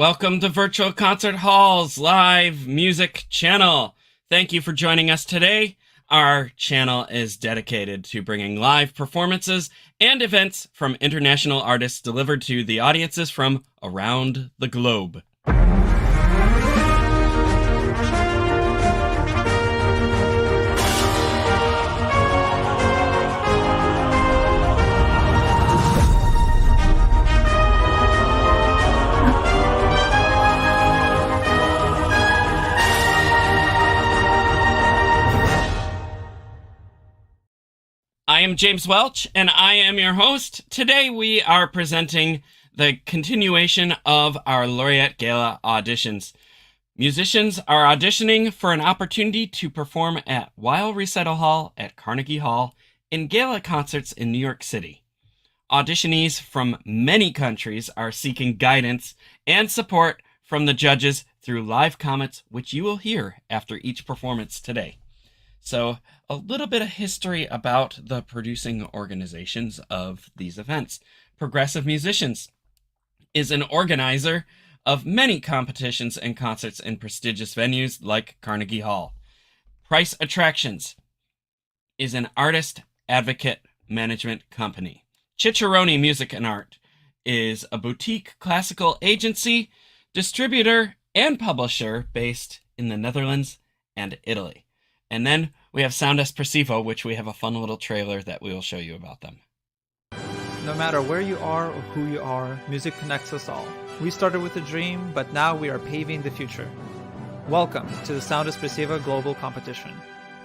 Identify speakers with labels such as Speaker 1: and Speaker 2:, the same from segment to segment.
Speaker 1: Welcome to Virtual Concert Hall's live music channel. Thank you for joining us today. Our channel is dedicated to bringing live performances and events from international artists delivered to the audiences from around the globe. I am James Welch, and I am your host. Today we are presenting the continuation of our Laureate Gala auditions. Musicians are auditioning for an opportunity to perform at Weill Recital Hall at Carnegie Hall in gala concerts in New York City. Auditionees from many countries are seeking guidance and support from the judges through live comments, which you will hear after each performance today. So, a little bit of history about the producing organizations of these events. Progressive Musicians is an organizer of many competitions and concerts in prestigious venues like Carnegie Hall. Price Attractions is an artist advocate management company. Cicciarone Music and Art is a boutique classical agency, distributor, and publisher based in the Netherlands and Italy. And then we have Sound Espressivo, which we have a fun little trailer that we will show you about them.
Speaker 2: No matter where you are or who you are, music connects us all. We started with a dream, but now we are paving the future. Welcome to the Sound Espressivo Global Competition.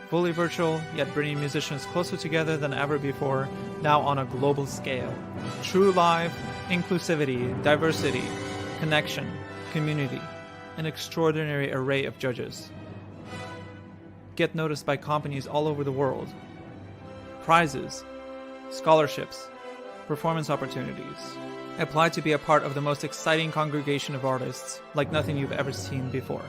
Speaker 2: Fully virtual, yet bringing musicians closer together than ever before, now on a global scale. True live, inclusivity, diversity, connection, community, an extraordinary array of judges. Get noticed by companies all over the world. Prizes, scholarships, performance opportunities. Apply to be a part of the most exciting congregation of artists like nothing you've ever seen before.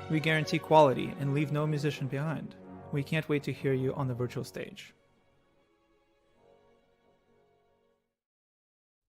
Speaker 2: We guarantee quality and leave no musician behind. We can't wait to hear you on the virtual stage.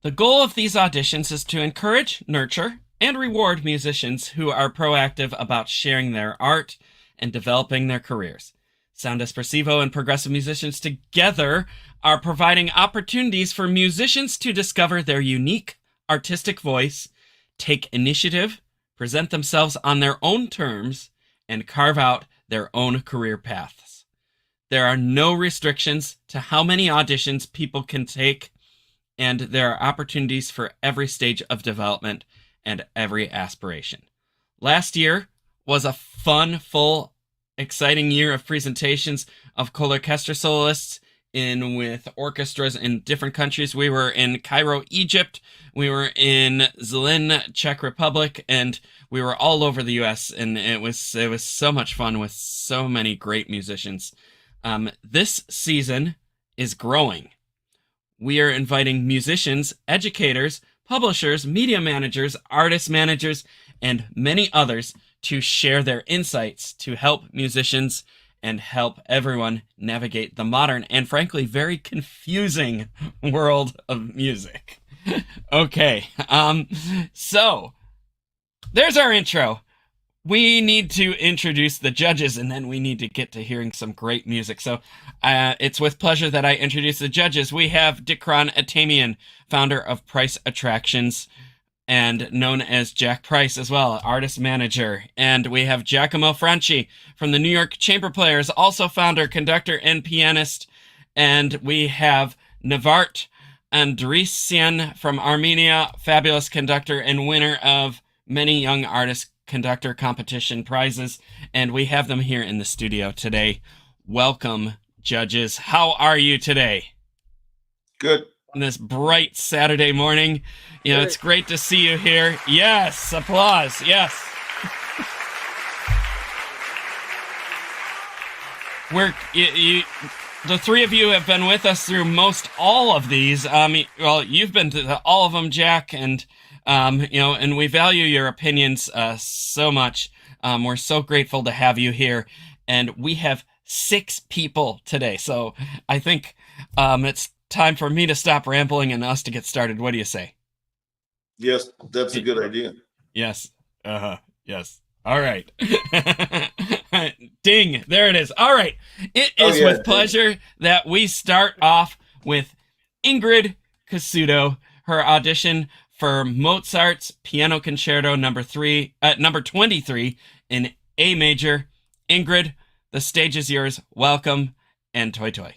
Speaker 1: The goal of these auditions is to encourage, nurture, and reward musicians who are proactive about sharing their art and developing their careers. Sound Espressivo and Progressive Musicians together are providing opportunities for musicians to discover their unique artistic voice, take initiative, present themselves on their own terms, and carve out their own career paths. There are no restrictions to how many auditions people can take, and there are opportunities for every stage of development and every aspiration. Last year was a fun, full, exciting year of presentations of orchestra soloists with orchestras in different countries. We were in Cairo, Egypt. We were in Zlin, Czech Republic, and we were all over the U.S. And it was so much fun with so many great musicians. This season is growing. We are inviting musicians, educators, publishers, media managers, artist managers, and many others to share their insights to help musicians and help everyone navigate the modern and frankly very confusing world of music. Okay, so there's our intro. We need to introduce the judges, and then we need to get to hearing some great music. So it's with pleasure that I introduce the judges. We have Nvart Andreassian, founder of Price Attractions, and known as Jack Price as well, artist manager. And we have Giacomo Franci from the New York Chamber Players, also founder, conductor, and pianist. And we have Nvart Andreassian from Armenia, fabulous conductor and winner of many young artist conductor competition prizes. And we have them here in the studio today. Welcome, judges. How are you today?
Speaker 3: Good.
Speaker 1: On this bright Saturday morning. You know, it's great to see you here. Yes, applause. Yes. The three of you have been with us through all of these. Well, you've been to all of them, Jack, and and we value your opinions so much. We're so grateful to have you here, and we have 6 people today. So I think it's time for me to stop rambling and us to get started. What do you say?
Speaker 3: Yes, that's a good idea.
Speaker 1: Yes. Yes. All right. Ding. There it is. All right. It is with pleasure that we start off with Ingrid Casuto, her audition for Mozart's Piano Concerto number 23 in A major. Ingrid, the stage is yours. Welcome, and toi toi.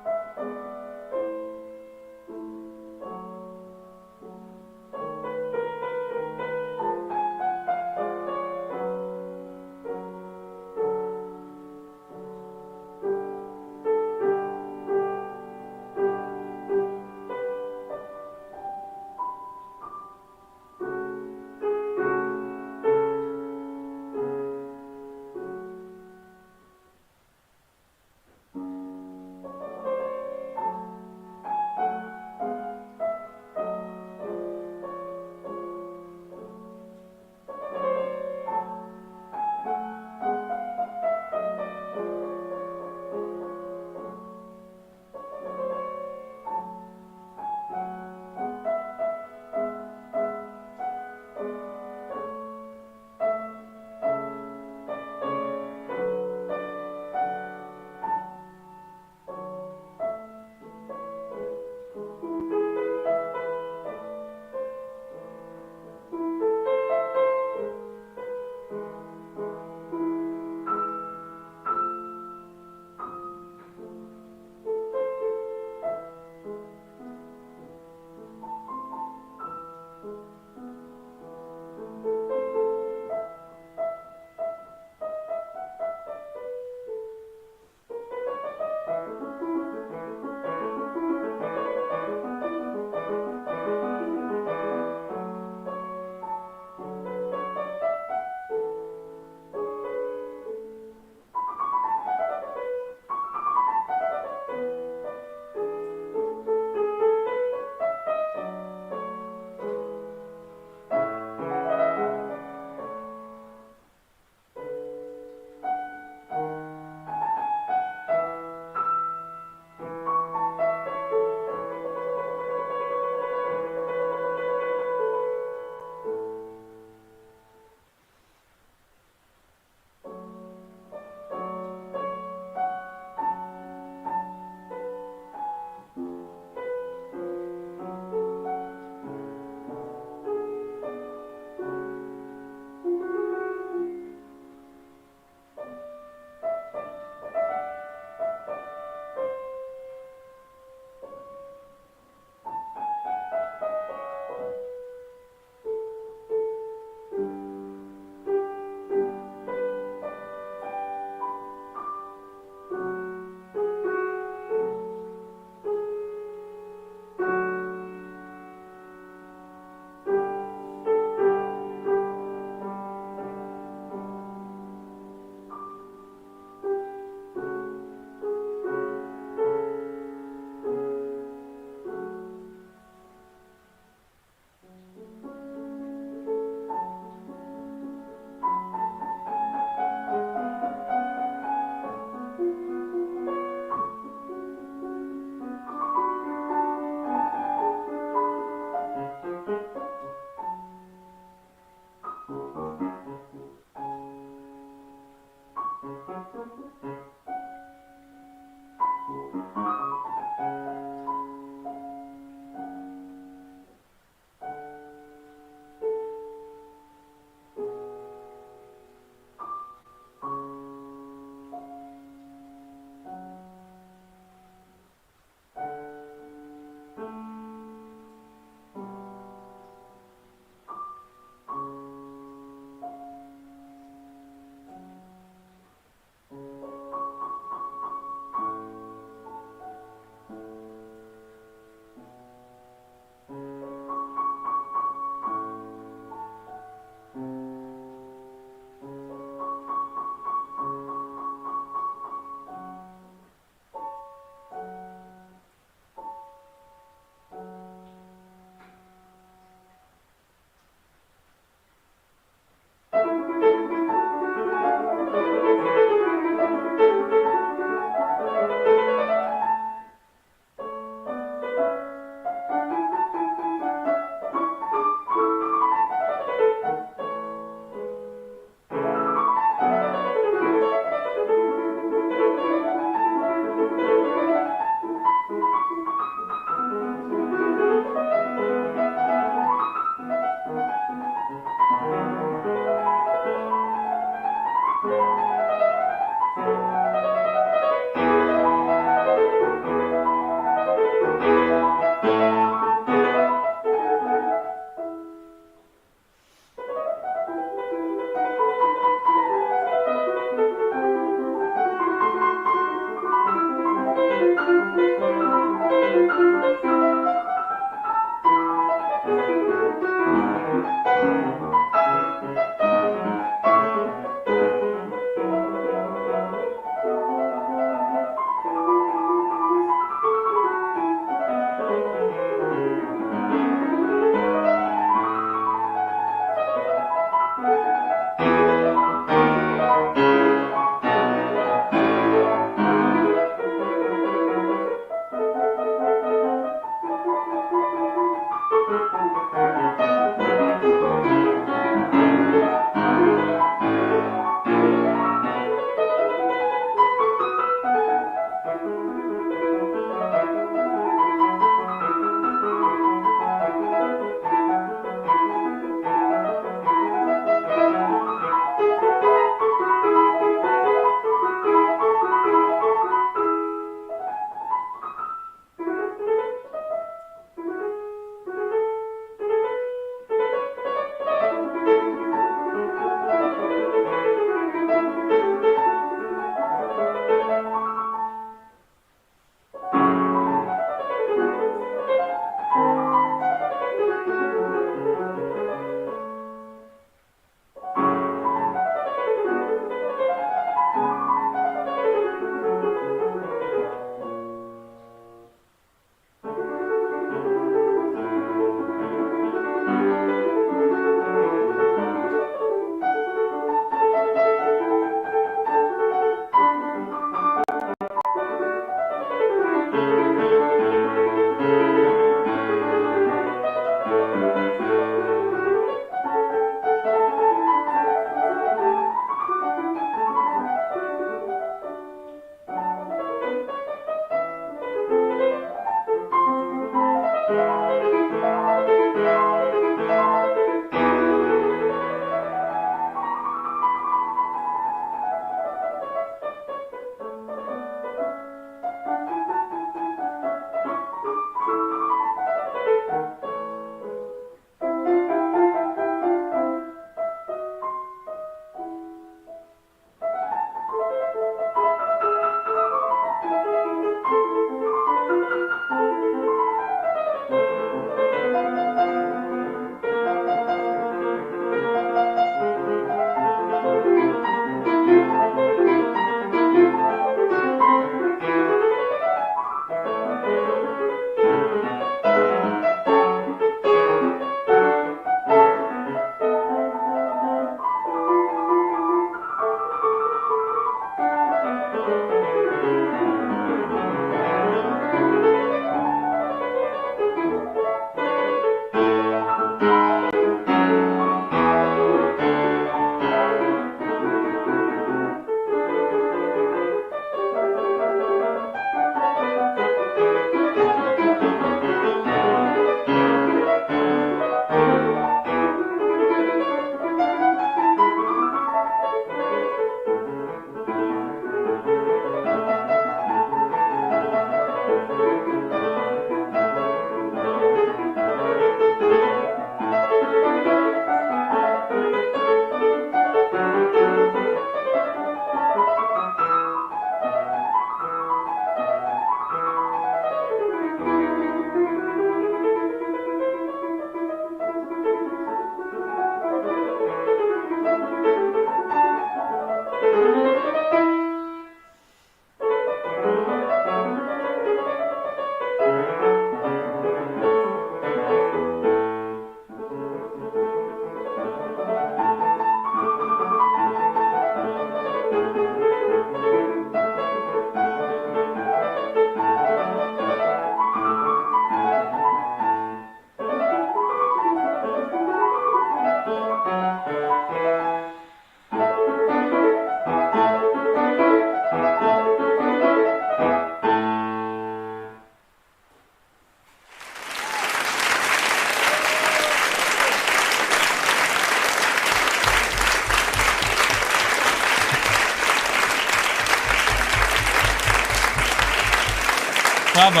Speaker 1: Bravo.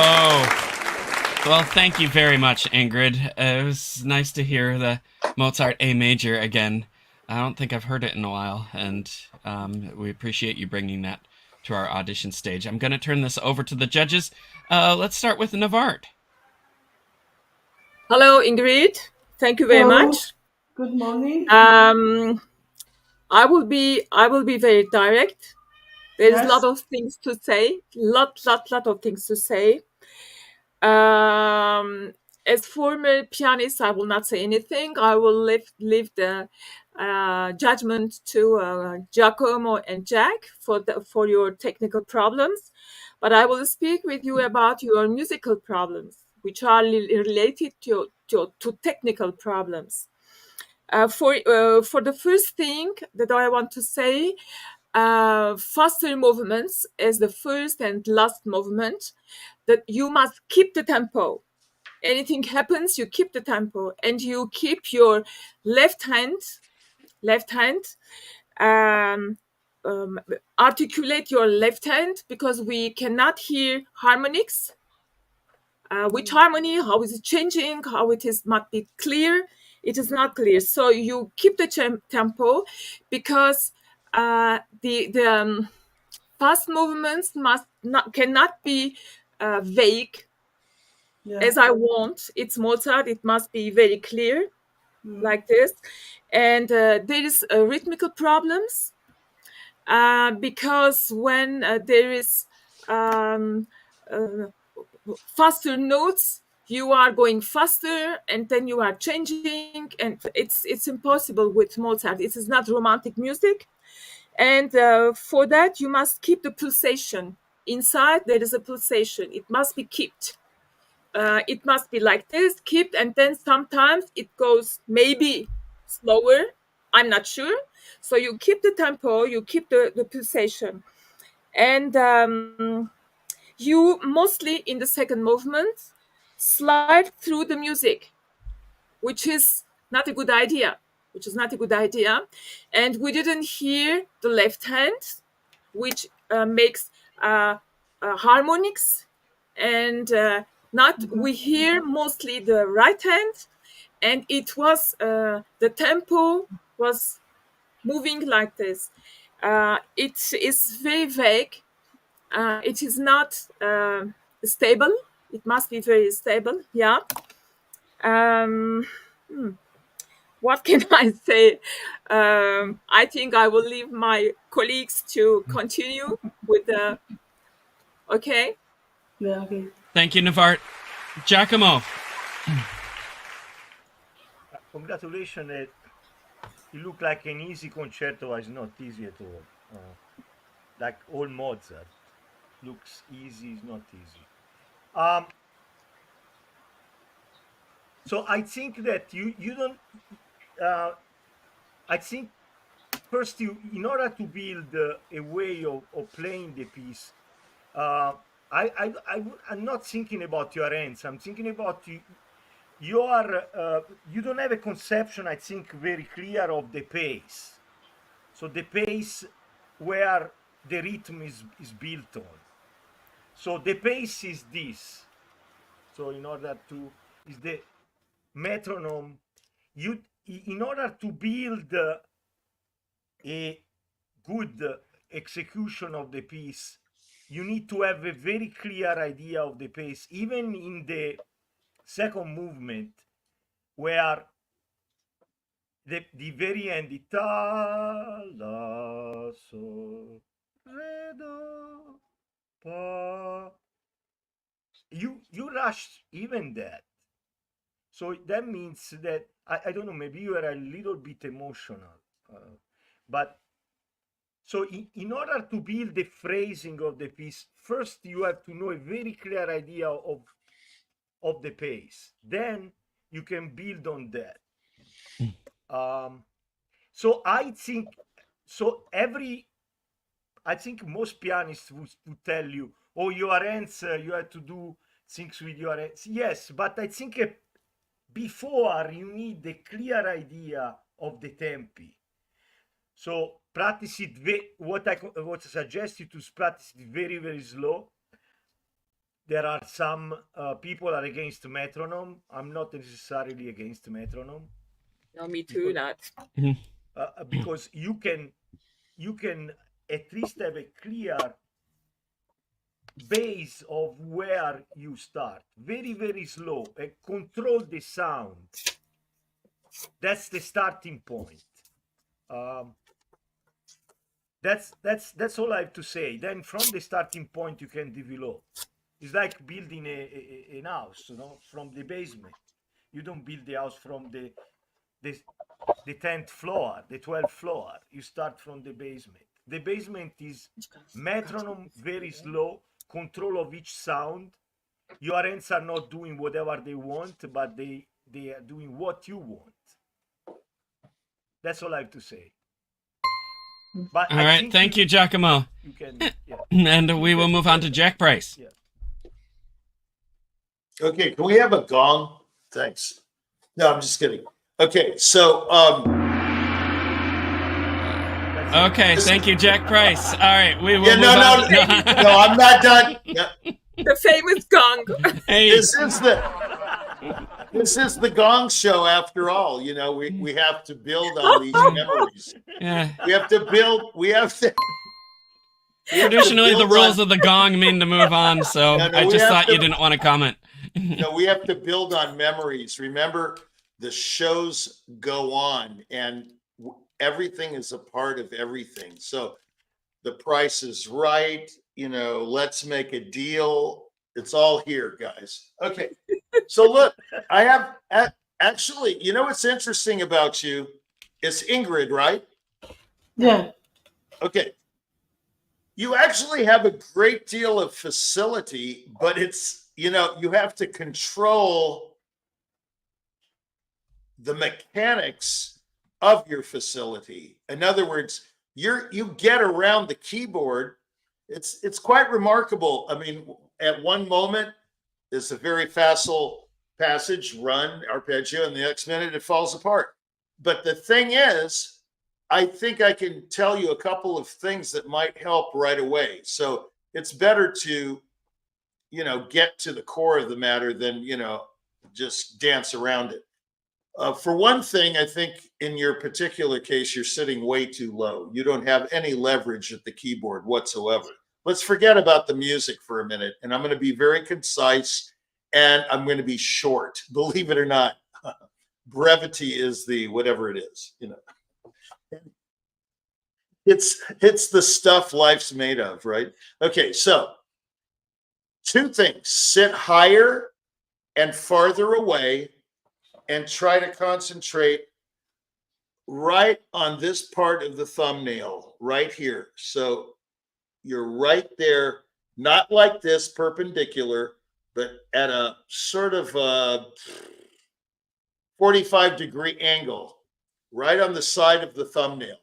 Speaker 1: Well, thank you very much, Ingrid. It was nice to hear the Mozart A major again. I don't think I've heard it in a while, and we appreciate you bringing that to our audition stage. I'm going to turn this over to the judges. Let's start with Nvart.
Speaker 3: Hello, Ingrid. Thank you very much.
Speaker 4: Good morning.
Speaker 3: I will be very direct. There is a
Speaker 4: Yes.
Speaker 3: lot of things to say. Lot of things to say. As former pianist, I will not say anything. I will leave the judgment to Giacomo and Jack for your technical problems. But I will speak with you about your musical problems, which are related to technical problems. For the first thing that I want to say, faster movements as the first and last movement, that you must keep the tempo. Anything happens, you keep the tempo, and you keep your left hand, articulate your left hand, because we cannot hear harmonics. Which harmony, how is it changing, how it is must be clear. It is not clear. So you keep the tempo, because the fast movements cannot be vague.
Speaker 4: Yeah.
Speaker 3: As I want. It's Mozart. It must be very clear, like this. And there is rhythmical problems, because when there is faster notes, you are going faster, and then you are changing, and it's impossible with Mozart. It is not romantic music. And for that, you must keep the pulsation. Inside, there is a pulsation. It must be kept. It must be like this, kept, and then sometimes it goes maybe slower. I'm not sure. So you keep the tempo, you keep the pulsation. And you mostly in the second movement slide through the music, which is not a good idea. And we didn't hear the left hand, which makes harmonics, and we hear mostly the right hand, and it was the tempo was moving like this. It is very vague. It is not stable. It must be very stable. Yeah. What can I say? I think I will leave my colleagues to continue with the. Okay.
Speaker 4: Yeah, okay.
Speaker 1: Thank you, Nvart. Giacomo.
Speaker 5: Congratulations. It looked like an easy concerto, but it's not easy at all. Like all Mozart. Looks easy, it's not easy. So I think that you don't. I think first in order to build a way of playing the piece, I'm not thinking about your hands. I'm thinking about you. You don't have a conception, I think, very clear of the pace. So the pace where the rhythm is built on. So the pace is this. So in order to is the metronome. In order to build a good execution of the piece, you need to have a very clear idea of the pace, even in the second movement, where the very end, the ta la so re do pa, you rush even that. So that means that I don't know, maybe you are a little bit emotional, but so in order to build the phrasing of the piece, first you have to know a very clear idea of the pace. Then you can build on that. So I think most pianists would tell you, oh, your hands, you have to do things with your hands. Yes, but I think before you need a clear idea of the tempi. So practice it. What I suggest you to practice it very, very slow. there are some people are against metronome. I'm not necessarily against metronome.
Speaker 3: No, me too.
Speaker 5: Because you can at least have a clear base of where you start. Very, very slow and control the sound. That's the starting point. That's all I have to say. Then from the starting point you can develop. It's like building an house, you know, from the basement. You don't build the house from the 10th floor, the 12th floor. You start from the basement. The basement is metronome, very slow, control of each sound. Your hands are not doing whatever they want, but they are doing what you want. That's all I have to say. But
Speaker 1: all right, thank you, Giacomo.
Speaker 5: You can,
Speaker 1: and we will move on to Jack Price.
Speaker 5: Yeah.
Speaker 6: Okay, can we have a gong? Thanks. No, I'm just kidding. Okay, so
Speaker 1: okay, thank you, Jack Price. All right, we will move
Speaker 6: on. No, I'm not done. Yeah.
Speaker 3: The famous gong.
Speaker 1: Hey.
Speaker 6: This is the gong show after all. You know, we have to build on these memories.
Speaker 1: Yeah.
Speaker 6: We have to.
Speaker 1: Traditionally, the rules of the gong mean to move on, so I just thought you didn't want to comment.
Speaker 6: No, we have to build on memories. Remember, the shows go on, and everything is a part of everything. So The Price is Right, you know, Let's Make a Deal. It's all here, guys. Okay. So look, I have actually, you know what's interesting about you? It's Ingrid, right?
Speaker 4: Yeah.
Speaker 6: Okay. You actually have a great deal of facility, but it's, you know, you have to control the mechanics of your facility. In other words, you get around the keyboard. It's quite remarkable. I mean, at one moment, it's a very facile passage, run, arpeggio, and the next minute it falls apart. But the thing is, I think I can tell you a couple of things that might help right away. So it's better to, you know, get to the core of the matter than, you know, just dance around it. For one thing, I think in your particular case, you're sitting way too low. You don't have any leverage at the keyboard whatsoever. Let's forget about the music for a minute. And I'm going to be very concise and I'm going to be short. Believe it or not, brevity is the whatever it is, you know. It's the stuff life's made of, right? Okay, so two things: sit higher and farther away and try to concentrate right on this part of the thumbnail right here. So you're right there, not like this perpendicular, but at a sort of a 45-degree angle right on the side of the thumbnail.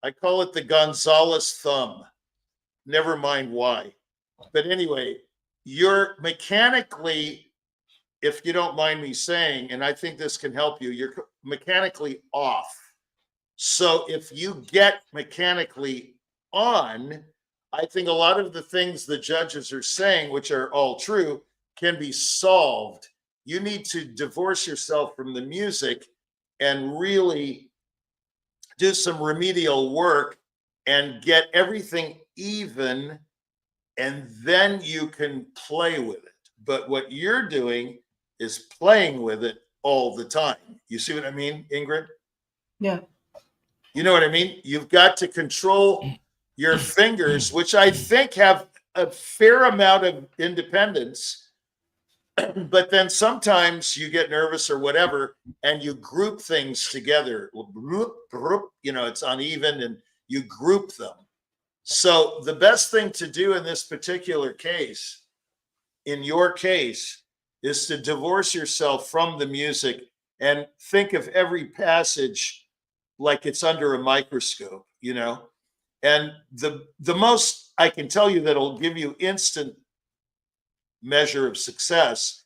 Speaker 6: I call it the Gonzalez thumb. Never mind why. But anyway, you're mechanically, if you don't mind me saying, and I think this can help you, you're mechanically off. So if you get mechanically on, I think a lot of the things the judges are saying, which are all true, can be solved. You need to divorce yourself from the music and really do some remedial work and get everything even, and then you can play with it. But what you're doing is playing with it all the time. You see what I mean, Ingrid?
Speaker 4: Yeah.
Speaker 6: You know what I mean? You've got to control your fingers, which I think have a fair amount of independence. But then sometimes you get nervous or whatever, and you group things together. You know, it's uneven, and you group them. So the best thing to do in this particular case, in your case, is to divorce yourself from the music and think of every passage like it's under a microscope, you know? And the most I can tell you that'll give you instant measure of success,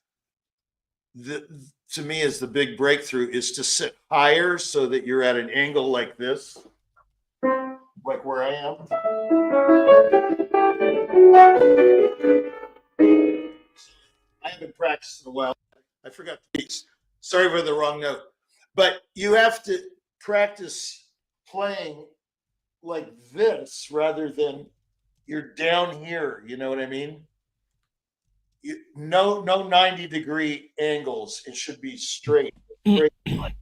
Speaker 6: to me, is the big breakthrough, is to sit higher so that you're at an angle like this, like where I am. practiced in a while. I forgot the piece. Sorry for the wrong note. But you have to practice playing like this rather than you're down here. You know what I mean? No 90-degree angles. It should be straight line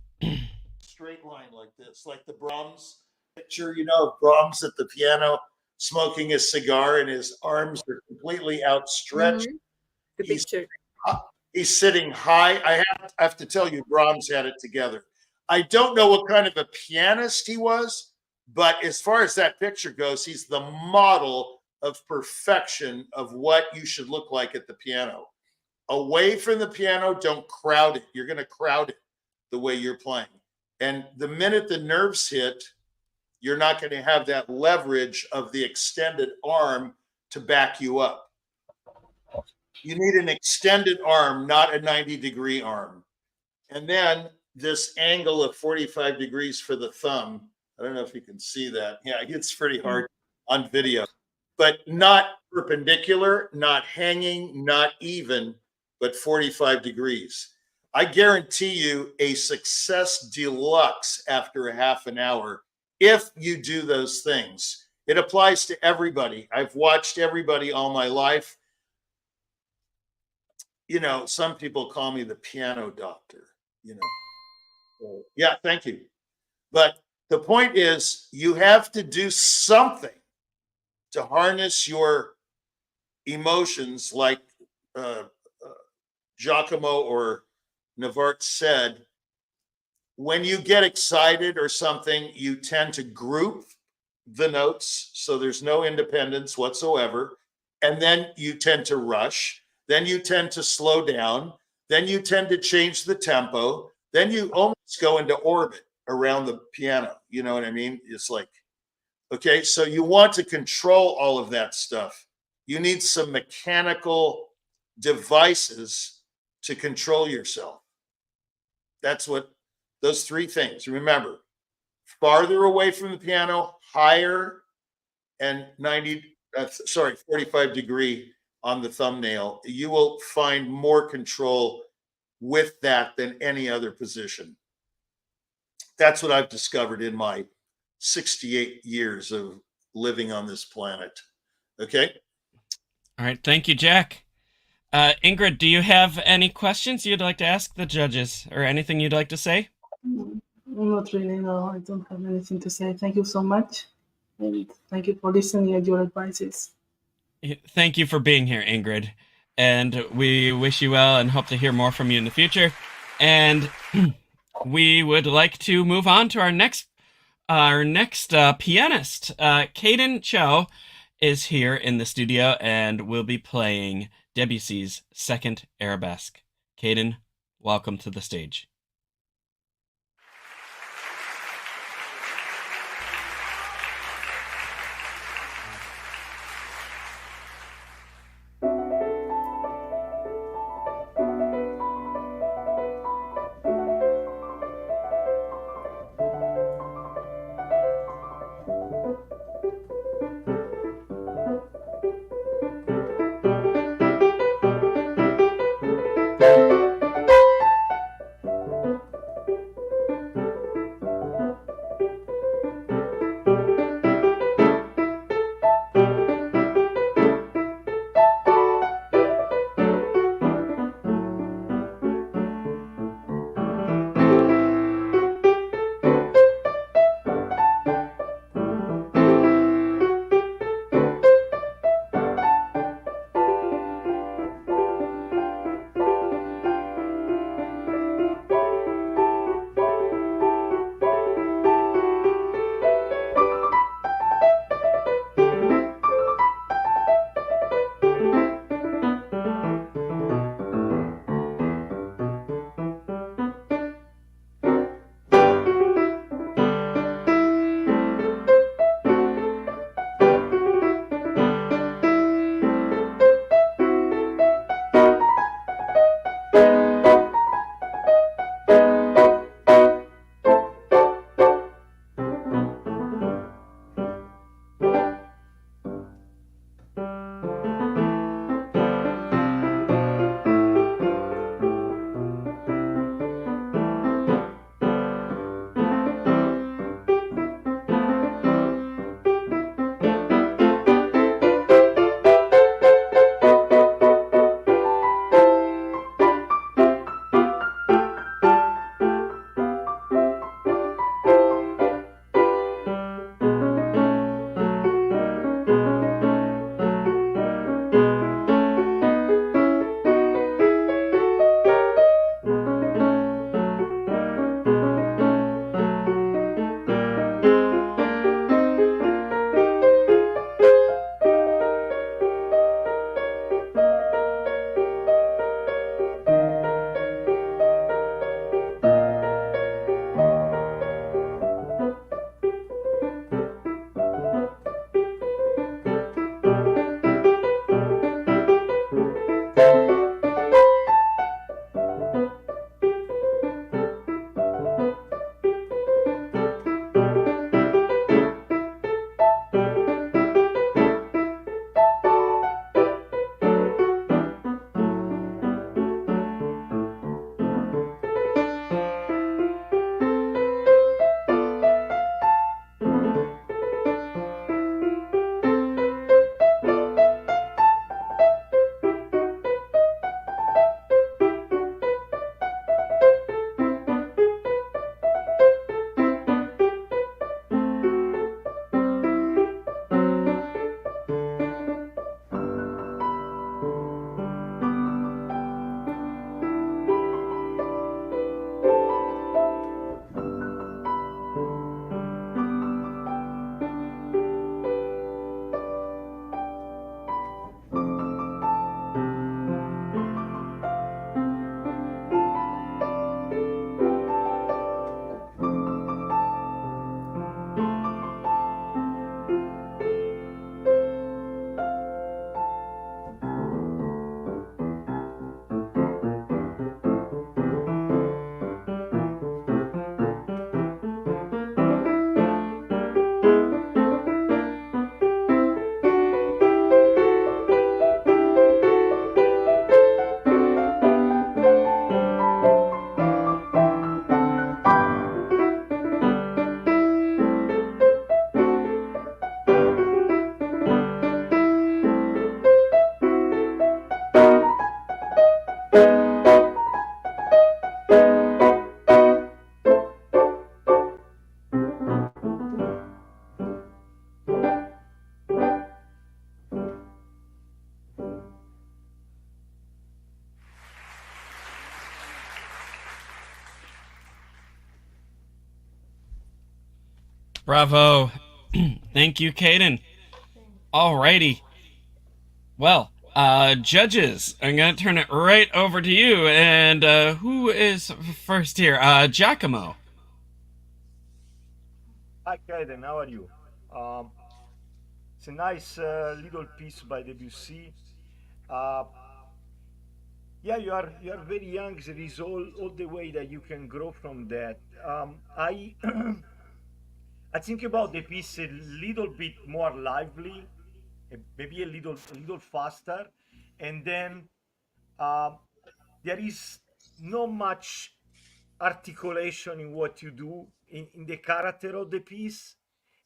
Speaker 6: like this, like the Brahms picture, Brahms at the piano smoking a cigar and his arms are completely outstretched.
Speaker 3: The picture.
Speaker 6: He's sitting high. I have to tell you, Brahms had it together. I don't know what kind of a pianist he was, but as far as that picture goes, he's the model of perfection of what you should look like at the piano. Away from the piano, don't crowd it. You're going to crowd it the way you're playing. And the minute the nerves hit, you're not going to have that leverage of the extended arm to back you up. You need an extended arm, not a 90-degree arm. And then this angle of 45 degrees for the thumb. I don't know if you can see that. Yeah, it's pretty hard on video, but not perpendicular, not hanging, not even, but 45 degrees. I guarantee you a success deluxe after a half an hour if you do those things. It applies to everybody. I've watched everybody all my life. Some people call me the piano doctor, So, yeah, thank you. But the point is, you have to do something to harness your emotions, like Giacomo or Nvart said. When you get excited or something, you tend to group the notes, so there's no independence whatsoever. And then you tend to rush. Then you tend to slow down. Then you tend to change the tempo. Then you almost go into orbit around the piano. You know what I mean? It's like, okay, so you want to control all of that stuff. You need some mechanical devices to control yourself. That's what those three things. Remember, farther away from the piano, higher, and 45 degree on the thumbnail. You will find more control with that than any other position. That's what I've discovered in my 68 years of living on this planet. Okay?
Speaker 1: All right. Thank you, Jack. Ingrid, do you have any questions you'd like to ask the judges or anything you'd like to say?
Speaker 4: Not really, no. I don't have anything to say. Thank you so much. And thank you for listening and your advices.
Speaker 1: Thank you for being here, Ingrid. And we wish you well and hope to hear more from you in the future. And we would like to move on to our next pianist. Caden Cho is here in the studio and will be playing Debussy's Second Arabesque. Caden, welcome to the stage. Bravo. Thank you, Caden. Alrighty. Well, judges, I'm going to turn it right over to you. And who is first here? Giacomo.
Speaker 5: Hi, Kaiden, how are you? It's a nice little piece by Debussy. Yeah, you are very young. There is all the way that you can grow from that. I I think about the piece a little bit more lively, maybe a little faster, and then um, there is not much articulation in what you do in the character of the piece.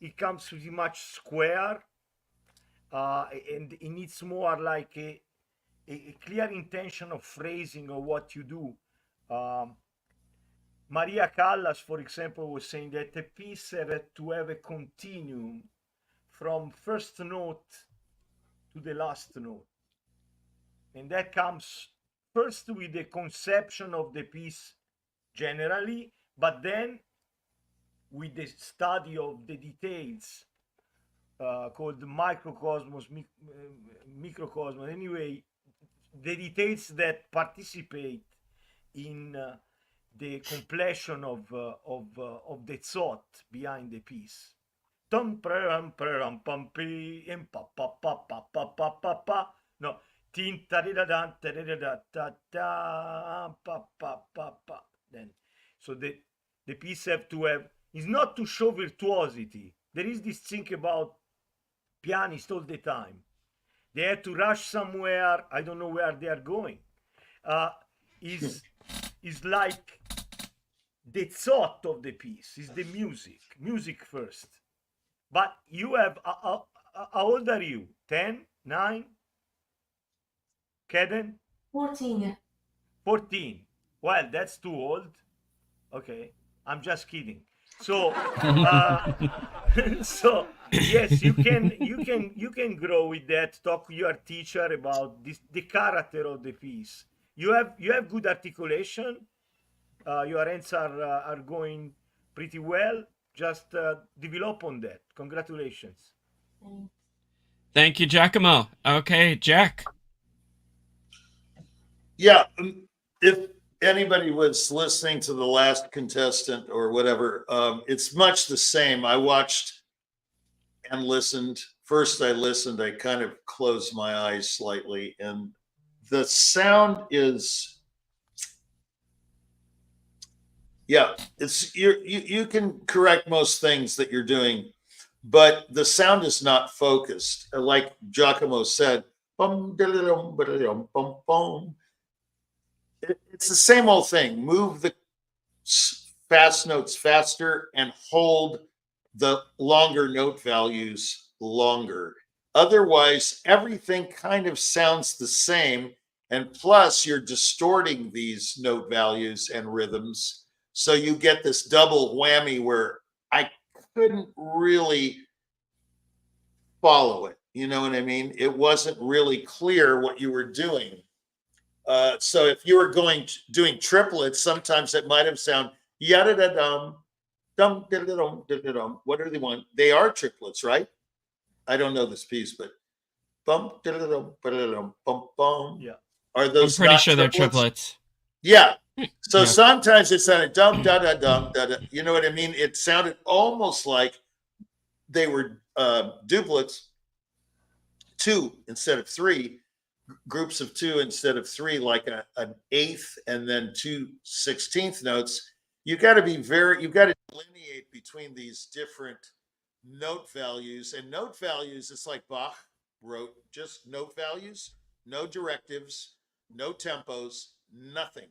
Speaker 5: It comes pretty much square, and it needs more like a clear intention of phrasing of what you do. Um, Maria Callas, for example, was saying that a piece had to have a continuum from first note to the last note. And that comes first with the conception of the piece generally, but then with the study of the details called microcosmos, microcosmos. Anyway, the details that participate in the completion of the thought behind the piece. No, tin ta da da da da pa. Then, so the piece have to have is not to show virtuosity. There is this thing about pianists all the time. They have to rush somewhere. I don't know where they are going. Is like the thought of the piece is the music first. But you have how old are you? 10, 9? Kaden?
Speaker 7: 14.
Speaker 5: 14. Well, that's too old. Okay, I'm just kidding. So, so yes, you can grow with that. Talk to your teacher about this, the character of the piece. You have good articulation. Your hands are going pretty well. Just develop on that. Congratulations.
Speaker 1: Thank you, Giacomo. Okay, Jack.
Speaker 6: Yeah, if anybody was listening to the last contestant or whatever, it's much the same. I watched and listened. First, I listened. I kind of closed my eyes slightly, and the sound is, yeah, it's you can correct most things that you're doing, but the sound is not focused. Like Giacomo said, bum, da-da-dum, ba-da-dum, bum, bum. It's the same old thing. Move the fast notes faster and hold the longer note values longer. Otherwise, everything kind of sounds the same. And plus, you're distorting these note values and rhythms. So you get this double whammy where I couldn't really follow it. You know what I mean? It wasn't really clear what you were doing. So if you were doing triplets, sometimes it might have sound yada da dum, dum da da dum da da dum. What are they want? They are triplets, right? I don't know this piece, but bum da da dum ba da dum bum bum.
Speaker 5: Yeah.
Speaker 6: Are those?
Speaker 1: I'm pretty
Speaker 6: not
Speaker 1: sure
Speaker 6: triplets?
Speaker 1: they're triplets.
Speaker 6: Yeah. So
Speaker 1: Yeah.
Speaker 6: sometimes it sounded dum da da dum da da. You know what I mean? It sounded almost like they were duplets, 2 instead of 3. Groups of 2 instead of 3, like an eighth and then 2 16th notes. You've got to delineate between these different note values. And note values, it's like Bach wrote, just note values, no directives, no tempos, nothing.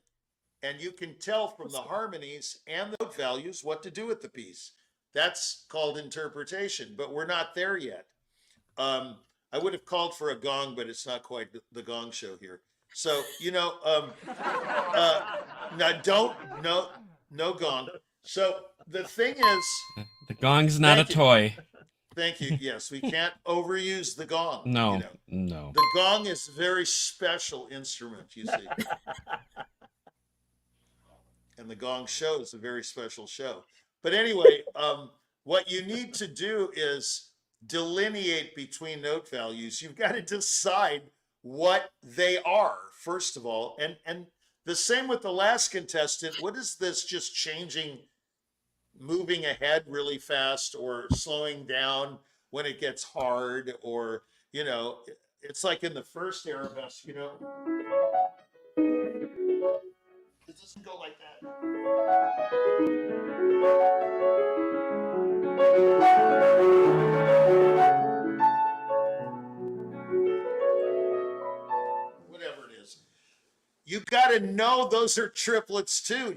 Speaker 6: And you can tell from the harmonies and the note values what to do with the piece. That's called interpretation, but we're not there yet. I would have called for a gong, but it's not quite the gong show here. So, now no gong. So the thing is,
Speaker 1: The gong's not a toy.
Speaker 6: Thank you. Yes, we can't overuse the gong.
Speaker 1: No, no.
Speaker 6: The gong is a very special instrument, you see. And the gong show is a very special show. But anyway, what you need to do is delineate between note values. You've got to decide what they are, first of all. And the same with the last contestant. What is this just changing, moving ahead really fast or slowing down when it gets hard? Or, it's like in the first arabesque, it doesn't go like that. Whatever it is. You got to know those are triplets too.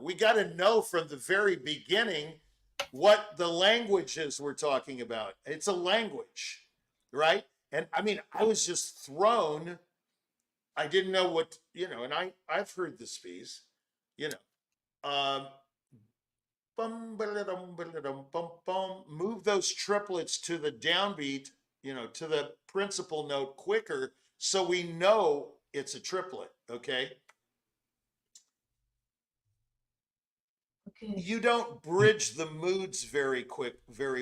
Speaker 6: We got to know from the very beginning what the language is we're talking about. It's a language, right? And I mean, I was just thrown. I didn't know what, and I've heard this piece, bum, move those triplets to the downbeat, to the principal note quicker, so we know it's a triplet. Okay. You don't bridge the moods very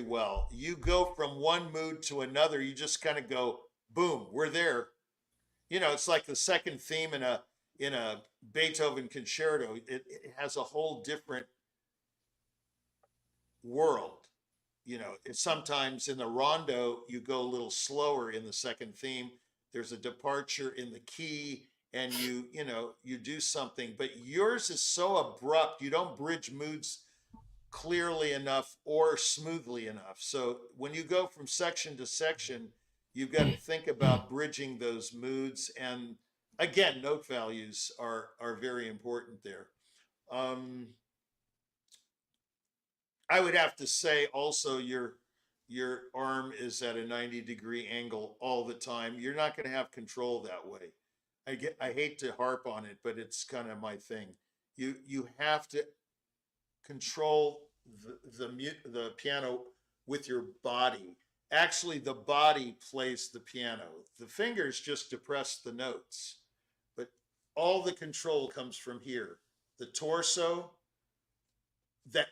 Speaker 6: well. You go from one mood to another. You just kind of go, boom, we're there. It's like the second theme in a Beethoven concerto. It has a whole different world. It's sometimes in the rondo, you go a little slower in the second theme. There's a departure in the key, and you do something, but yours is so abrupt. You don't bridge moods clearly enough or smoothly enough. So when you go from section to section, you've got to think about bridging those moods. And again, note values are very important there. I would have to say also your arm is at a 90-degree angle all the time. You're not going to have control that way. I hate to harp on it, but it's kind of my thing. You have to control the piano with your body. Actually, the body plays the piano. The fingers just depress the notes, but all the control comes from here. The torso, the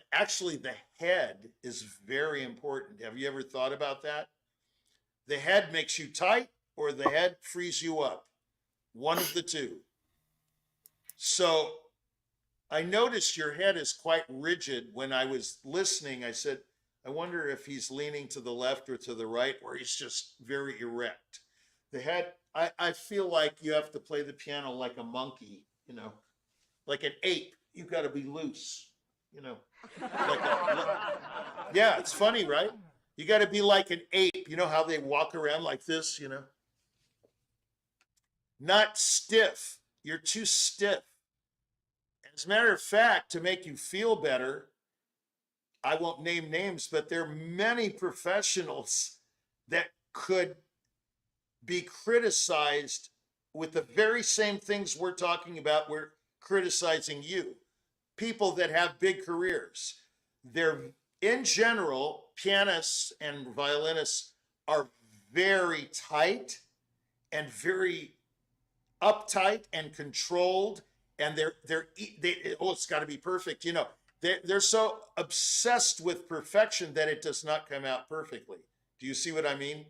Speaker 6: head is very important. Have you ever thought about that? The head makes you tight, or the head frees you up. One of the two. So I noticed your head is quite rigid. When I was listening, I said, I wonder if he's leaning to the left or to the right, or he's just very erect. The head, I feel like you have to play the piano like a monkey, like an ape. You've got to be loose, yeah, it's funny, right? You got to be like an ape. You know how they walk around like this, Not stiff. You're too stiff. As a matter of fact, to make you feel better, I won't name names, but there are many professionals that could be criticized with the very same things we're talking about. We're criticizing you. People that have big careers. They're, in general, pianists and violinists are very tight and very uptight and controlled, and it's got to be perfect. They're so obsessed with perfection that it does not come out perfectly. Do you see what I mean?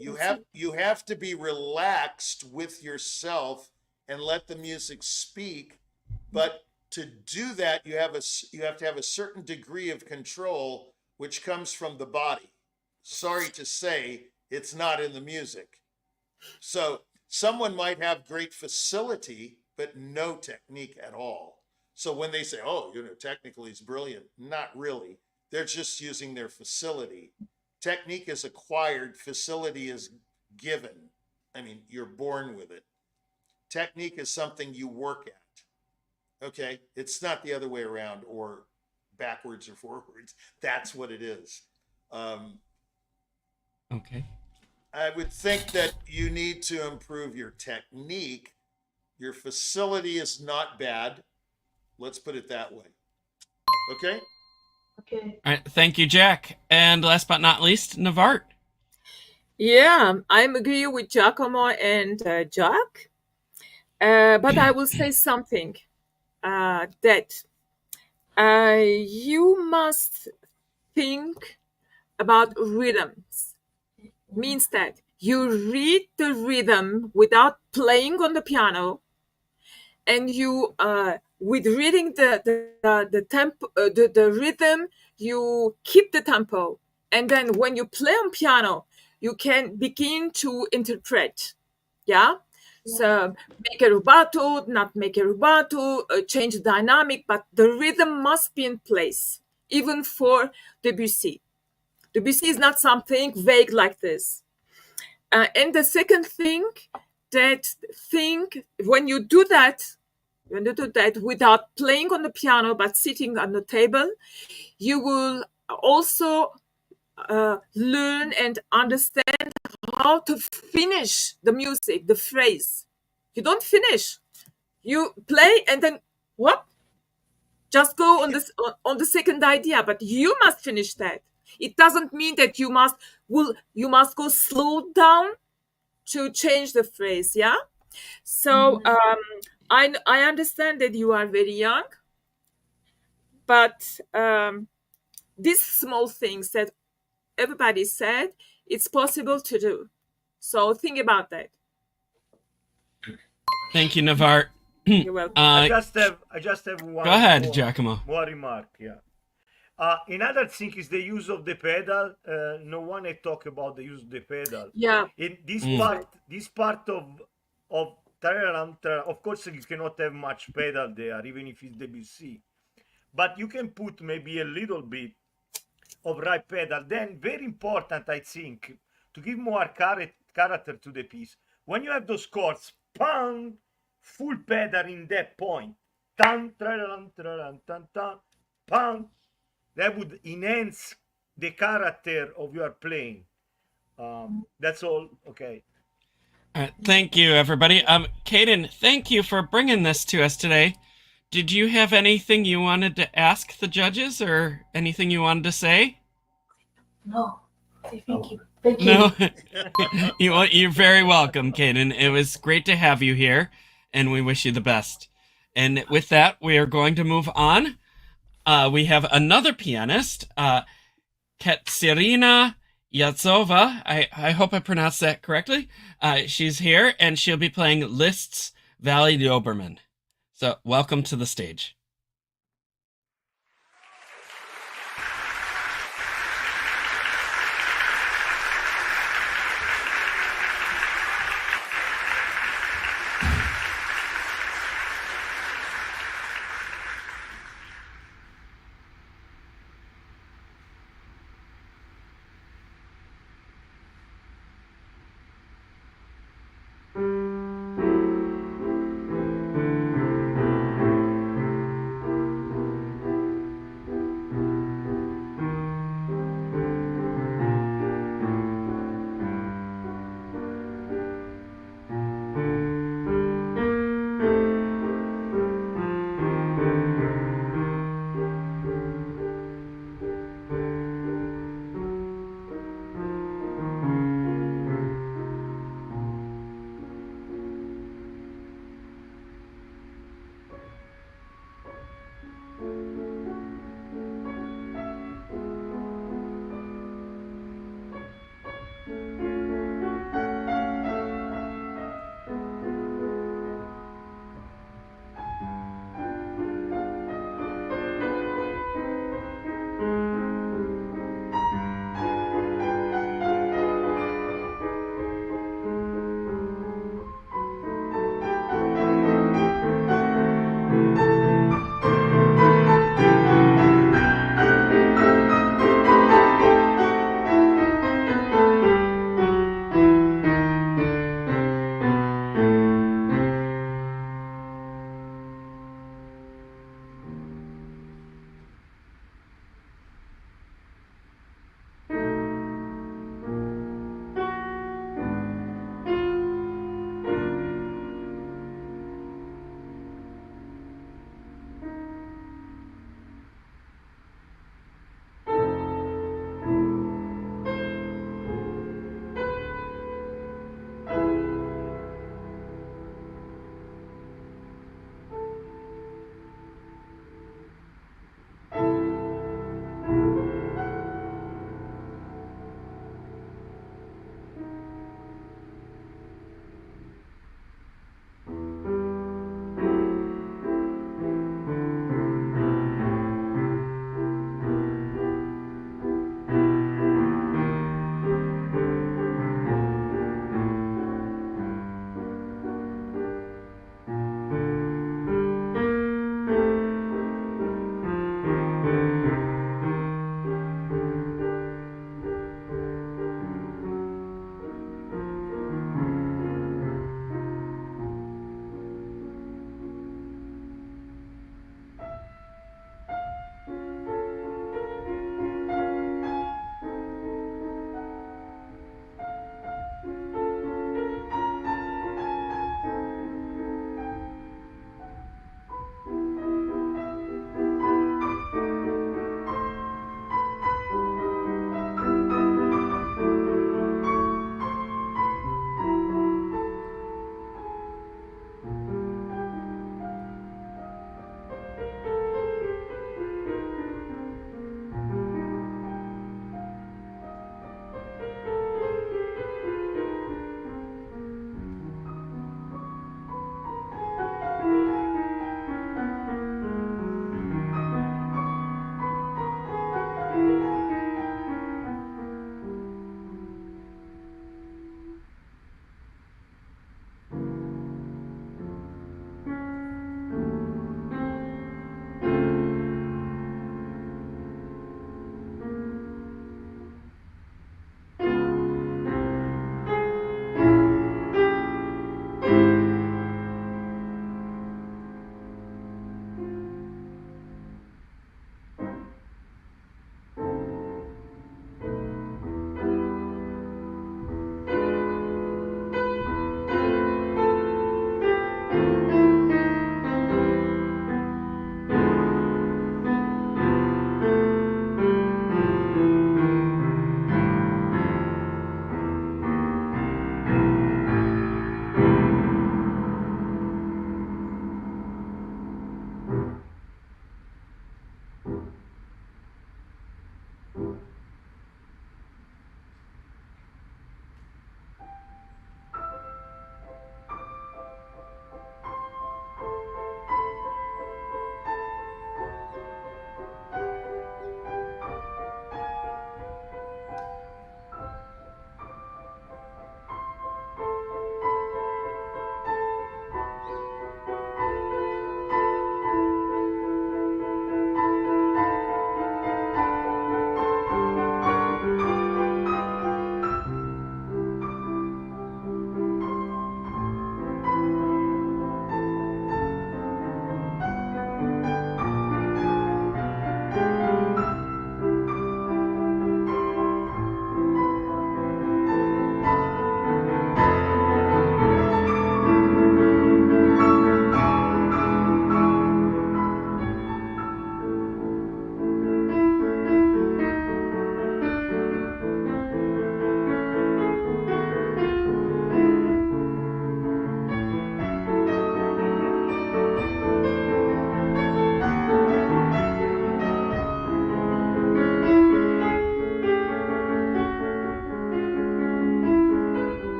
Speaker 6: You have to be relaxed with yourself and let the music speak. But to do that, you have to have a certain degree of control, which comes from the body. Sorry to say, it's not in the music. So someone might have great facility, but no technique at all. So when they say, oh, technically it's brilliant, not really. They're just using their facility. Technique is acquired, facility is given. I mean, you're born with it. Technique is something you work at. Okay? It's not the other way around, or backwards or forwards. That's what it is.
Speaker 1: Okay.
Speaker 6: I would think that you need to improve your technique. Your facility is not bad. Let's put it that way. Okay?
Speaker 4: Okay.
Speaker 1: All right. Thank you, Jack. And last but not least, Nvart.
Speaker 3: Yeah, I'm agree with Giacomo and Jack. But I will say something that you must think about rhythms. Means that you read the rhythm without playing on the piano, and you with reading the tempo, the rhythm, you keep the tempo, and then when you play on piano, you can begin to interpret. Yeah. So make a rubato, not make a rubato, change the dynamic, but the rhythm must be in place, even for Debussy. Debussy is not something vague like this. And the second thing, that think when you do that without playing on the piano but sitting on the table, you will also learn and understand how to finish the music, the phrase. You don't finish. You play and then what? Just go on the second idea, but you must finish that. It doesn't mean that you must go slow down to change the phrase. Yeah. So I understand that you are very young, but these small things that everybody said, it's possible to do. So think about that.
Speaker 1: Thank you, Nvart.
Speaker 3: You're welcome.
Speaker 5: I just have one.
Speaker 1: Go ahead,
Speaker 5: more,
Speaker 1: Giacomo.
Speaker 5: More remark. Yeah. Another thing is the use of the pedal. No one had talked about the use of the pedal.
Speaker 3: Yeah.
Speaker 5: In this part of Tararam, of course, you cannot have much pedal there, even if it's Debussy. But you can put maybe a little bit of right pedal. Then, very important, I think, to give more character to the piece. When you have those chords, pang, full pedal in that point, tan, tararam, tararam, tan, tan, pang, that would enhance the character of your playing. That's all. Okay.
Speaker 1: Thank you, everybody. Caden, thank you for bringing this to us today. Did you have anything you wanted to ask the judges, or anything you wanted to say?
Speaker 4: No. Thank you. Thank you.
Speaker 1: No, you're very welcome, Caden. It was great to have you here, and we wish you the best. And with that, we are going to move on. We have another pianist, Katerina Yatsova. I hope I pronounced that correctly. She's here, and she'll be playing Liszt's Valley Doberman. So, welcome to the stage.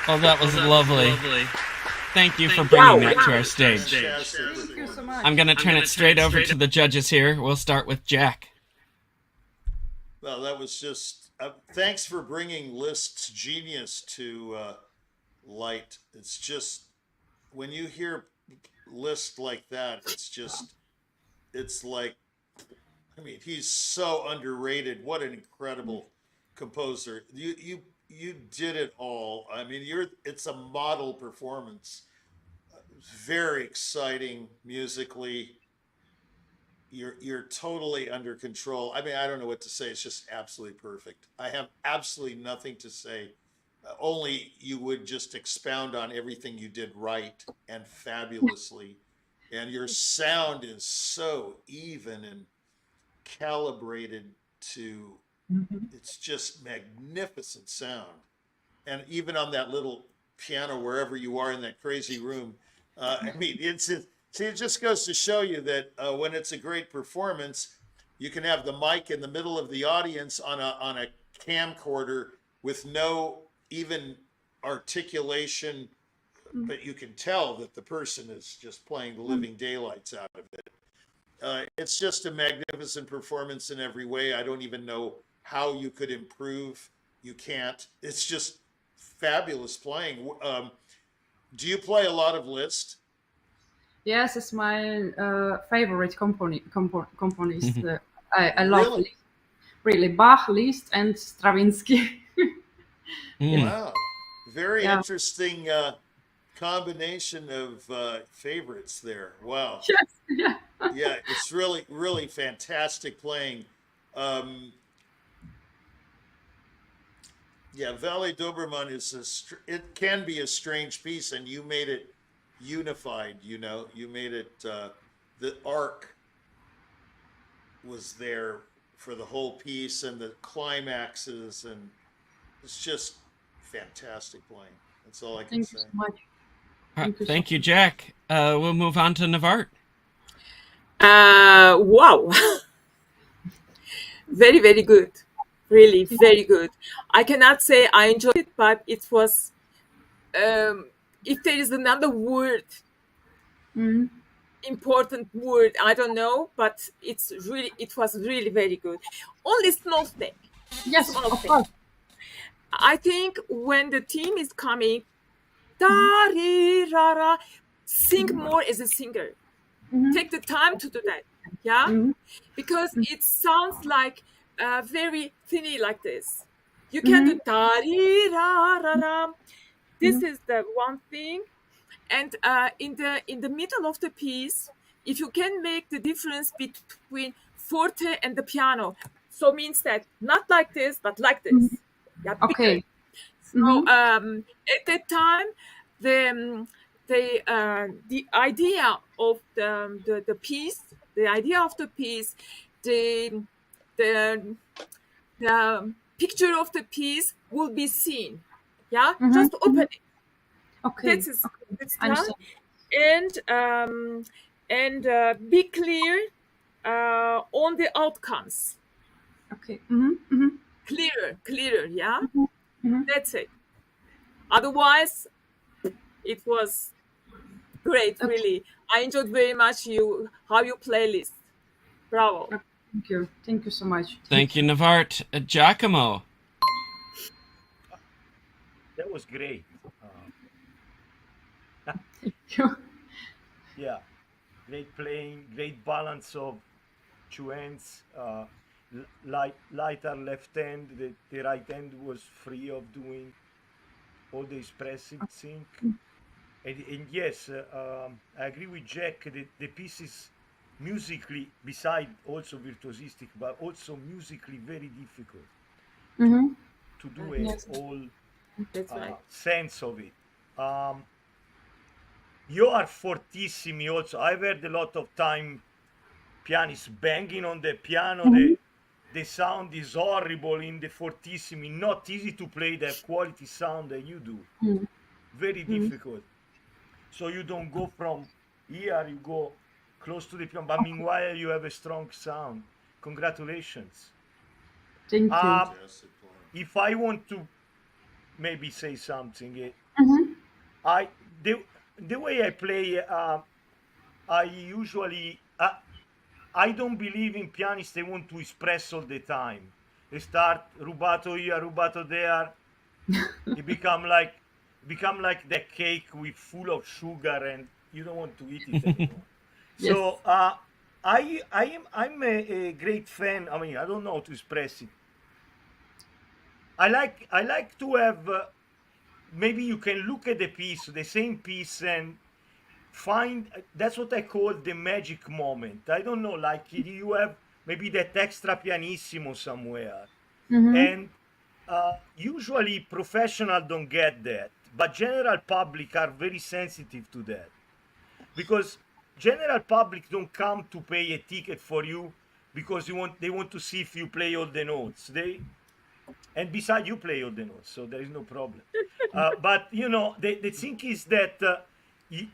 Speaker 1: Oh, that was lovely. Thank you for bringing that to our stage.
Speaker 7: Thank you so much.
Speaker 1: I'm going to turn it straight over to the judges here. We'll start with Jack.
Speaker 6: Well, that was just, thanks for bringing Liszt's genius to light. It's just, when you hear Liszt like that, it's like, I mean, he's so underrated. What an incredible composer. You did it all. I mean, it's a model performance. Very exciting musically. You're totally under control. I mean, I don't know what to say. It's just absolutely perfect. I have absolutely nothing to say. Only you would just expound on everything you did right and fabulously. And your sound is so even and calibrated to, it's just magnificent sound. And even on that little piano, wherever you are in that crazy room, I mean, see, it just goes to show you that when it's a great performance, you can have the mic in the middle of the audience on a camcorder with no even articulation, but you can tell that the person is just playing the living daylights out of it. It's just a magnificent performance in every way. I don't even know how you could improve. You can't. It's just fabulous playing. Do you play a lot of Liszt?
Speaker 7: Yes, it's my favorite componist. I love
Speaker 6: Really?
Speaker 7: Liszt. Really, Bach, Liszt, and Stravinsky.
Speaker 6: Wow. Very
Speaker 7: Yeah.
Speaker 6: interesting combination of favorites there. Wow.
Speaker 7: Yes, yeah.
Speaker 6: Yeah, it's really, really fantastic playing. Yeah, Valley Doberman it can be a strange piece, and you made it unified. You made it the arc was there for the whole piece and the climaxes, and it's just fantastic playing. That's all I can
Speaker 7: Thank you
Speaker 6: say.
Speaker 7: so much.
Speaker 1: All right,
Speaker 7: Thank you
Speaker 1: thank
Speaker 7: so
Speaker 1: you, Jack. We'll move on to Nvart.
Speaker 3: Wow. Very, very good. Really, very good. I cannot say I enjoyed it, but it was, if there is another word,
Speaker 7: Mhm.
Speaker 3: important word, I don't know, but it was really very good. Only small thing,
Speaker 7: Yes,
Speaker 3: small
Speaker 7: of
Speaker 3: thing.
Speaker 7: course.
Speaker 3: I think when the team is coming, da-ri-ra-ra, sing more as a singer.
Speaker 7: Mhm.
Speaker 3: Take the time to do that, yeah?
Speaker 7: Mhm.
Speaker 3: Because it sounds like very thinny like this. You can do
Speaker 7: Mhm.
Speaker 3: da-ri-ra-ra-ra. This
Speaker 7: Mhm.
Speaker 3: is the one thing. And in the middle of the piece, if you can make the difference between forte and the piano, so means that not like this, but like this,
Speaker 7: Mhm.
Speaker 3: yeah, bigger.
Speaker 7: Okay.
Speaker 3: So
Speaker 7: Mhm.
Speaker 3: at that time, the idea of the piece, the idea of the piece, the the the picture of the piece will be seen. Yeah,
Speaker 7: Mhm.
Speaker 3: just open
Speaker 7: Mhm.
Speaker 3: it.
Speaker 7: Okay.
Speaker 3: This is
Speaker 7: Okay.
Speaker 3: this
Speaker 7: I
Speaker 3: time,
Speaker 7: understand.
Speaker 3: and be clear on the outcomes.
Speaker 7: Okay. Mhm. Mhm.
Speaker 3: Clearer. Yeah,
Speaker 7: Mhm. Mhm.
Speaker 3: that's it. Otherwise, it was great,
Speaker 7: Okay.
Speaker 3: really. I enjoyed very much how you playlist. Bravo.
Speaker 7: Okay. Thank you. Thank you so much.
Speaker 1: Thank you, Nvart. Giacomo.
Speaker 5: That was great.
Speaker 7: Thank you.
Speaker 5: Yeah, great playing, great balance of two hands. Lighter left hand, the right hand was free of doing all the expressive thing. And yes, I agree with Jack. The piece is musically, beside also virtuosistic, but also musically very difficult
Speaker 7: Mhm.
Speaker 5: to do a
Speaker 7: Yes.
Speaker 5: whole
Speaker 3: That's right.
Speaker 5: sense of it. Um, you are fortissimi also. I've heard a lot of time pianists banging on the piano.
Speaker 7: Mhm.
Speaker 5: The sound is horrible in the fortissimi. Not easy to play that quality sound that you do.
Speaker 7: Mhm.
Speaker 5: Very
Speaker 7: Mhm.
Speaker 5: difficult. So you don't go from here, you go close to the piano. But meanwhile, you have a strong sound. Congratulations.
Speaker 7: Thank you.
Speaker 6: Fantastic playing.
Speaker 5: If I want to maybe say something,
Speaker 7: Mhm.
Speaker 5: I the way I play, I usually I don't believe in pianists. They want to express all the time. They start rubato here, rubato there. It become like the cake with full of sugar, and you don't want to eat it anymore.
Speaker 7: Yes.
Speaker 5: So I'm a great fan. I mean, I don't know how to express it. I like to have maybe you can look at the piece, the same piece, and find that's what I call the magic moment. I don't know, like you have maybe that extra pianissimo somewhere,
Speaker 7: Mhm.
Speaker 5: and usually professional don't get that, but general public are very sensitive to that because general public don't come to pay a ticket for you because they want to see if you play all the notes. And besides, you play all the notes, so there is no problem. But you know, the thing is that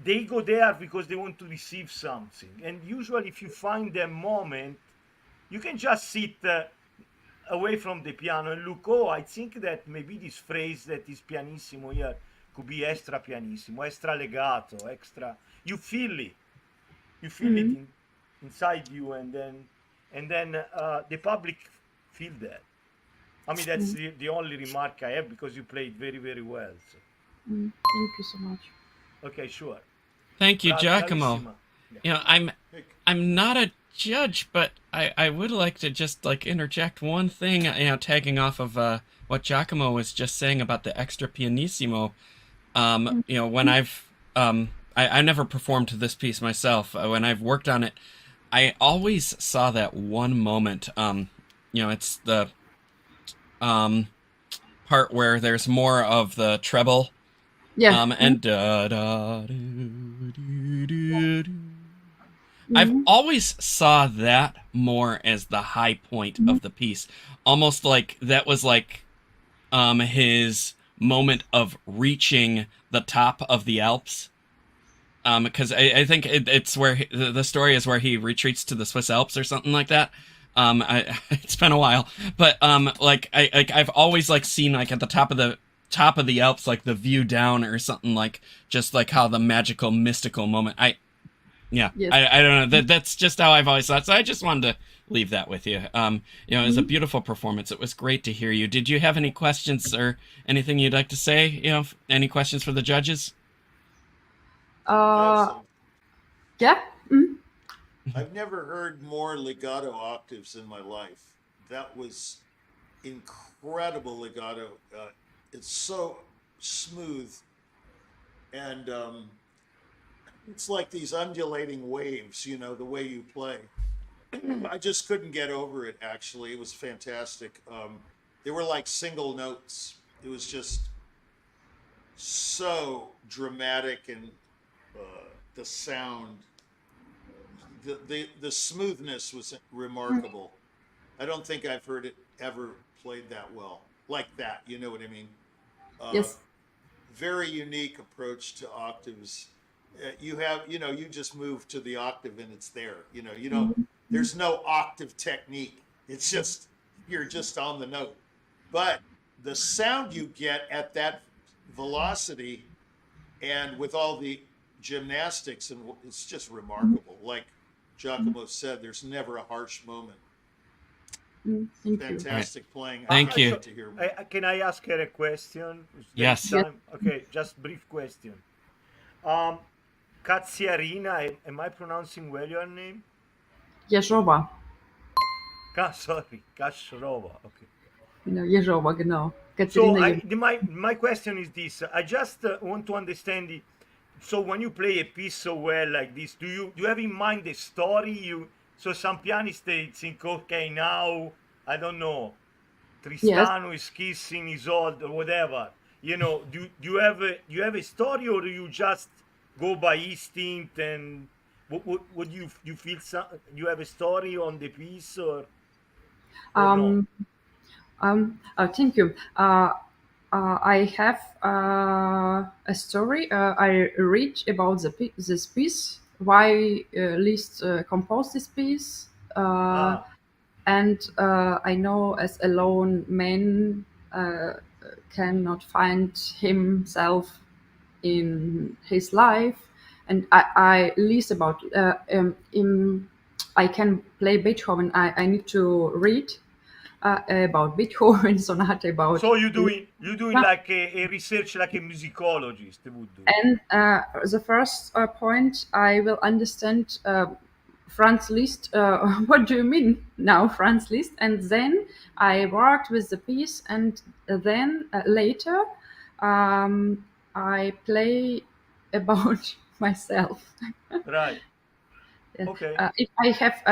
Speaker 5: they go there because they want to receive something, and usually, if you find that moment, you can just sit away from the piano and look. Oh, I think that maybe this phrase that is pianissimo here could be extra pianissimo, extra legato, extra. You feel it. You feel it
Speaker 7: Mhm.
Speaker 5: inside you, and then the public feel that. I mean, that's
Speaker 7: Mhm.
Speaker 5: the only remark I have because you played very, very well. So.
Speaker 7: Mhm. Thank you so much.
Speaker 5: Okay, sure.
Speaker 1: Thank you, Giacomo.
Speaker 5: Bravissima. Yeah.
Speaker 1: You know, I'm not a judge, but I would like to just like interject one thing, tagging off of what Giacomo was just saying about the extra pianissimo. When I never performed to this piece myself. When I've worked on it, I always saw that one moment. It's the um part where there's more of the treble.
Speaker 7: Yeah.
Speaker 1: And da da do, do, do, do. I've always saw that more as the high point of the piece, almost like that was like his moment of reaching the top of the Alps. Because I think it's where the story is where he retreats to the Swiss Alps or something like that. It's been a while, but like I've always like seen like at the top of the Alps, like the view down or something, like just like how the magical mystical moment.
Speaker 7: Yes.
Speaker 1: I don't know. That's just how I've always thought. So I just wanted to leave that with you. It was a beautiful performance. It was great to hear you. Did you have any questions or anything you'd like to say? Any questions for the judges?
Speaker 7: Yeah.
Speaker 6: I've never heard more legato octaves in my life. That was incredible legato. It's so smooth, and it's like these undulating waves, the way you play. I just couldn't get over it, actually. It was fantastic. They were like single notes. It was just so dramatic, and the sound, the smoothness was remarkable. I don't think I've heard it ever played that well, like that. You know what I mean?
Speaker 7: Yes.
Speaker 6: Very unique approach to octaves. You have, you just move to the octave and it's there. You don't. There's no octave technique. It's just you're just on the note. But the sound you get at that velocity and with all the gymnastics, and it's just remarkable. Like Giacomo said, there's never a harsh moment.
Speaker 7: Thank
Speaker 6: Fantastic
Speaker 7: you.
Speaker 6: playing.
Speaker 1: Thank you.
Speaker 6: To hear more.
Speaker 5: Can I ask her a question?
Speaker 1: Yes.
Speaker 5: Okay, just brief question. Ghazaryan, am I pronouncing well your name?
Speaker 7: Jeżowa.
Speaker 5: Sorry, Kashrova. Okay.
Speaker 7: Jeżowa, genau.
Speaker 5: So
Speaker 7: Katerina
Speaker 5: my question is this. I just want to understand it. So when you play a piece so well like this, do you have in mind the story? So some pianists they think, okay, now I don't know, Tristano is kissing his old or whatever. Do you have a story, or do you just go by instinct? And what you feel? You have a story on the piece, or no?
Speaker 7: Thank you. I have a story. I read about this piece. Why Liszt composed this piece, and I know as a lone man cannot find himself in his life, and I list about I can play Beethoven. I need to read about Beethoven sonata about.
Speaker 5: So you're doing like a research, like a musicologist would do.
Speaker 7: And the first point I will understand Franz Liszt. What do you mean now, Franz Liszt? And then I worked with the piece, and then later I play about myself.
Speaker 5: Right. Okay.
Speaker 7: If I have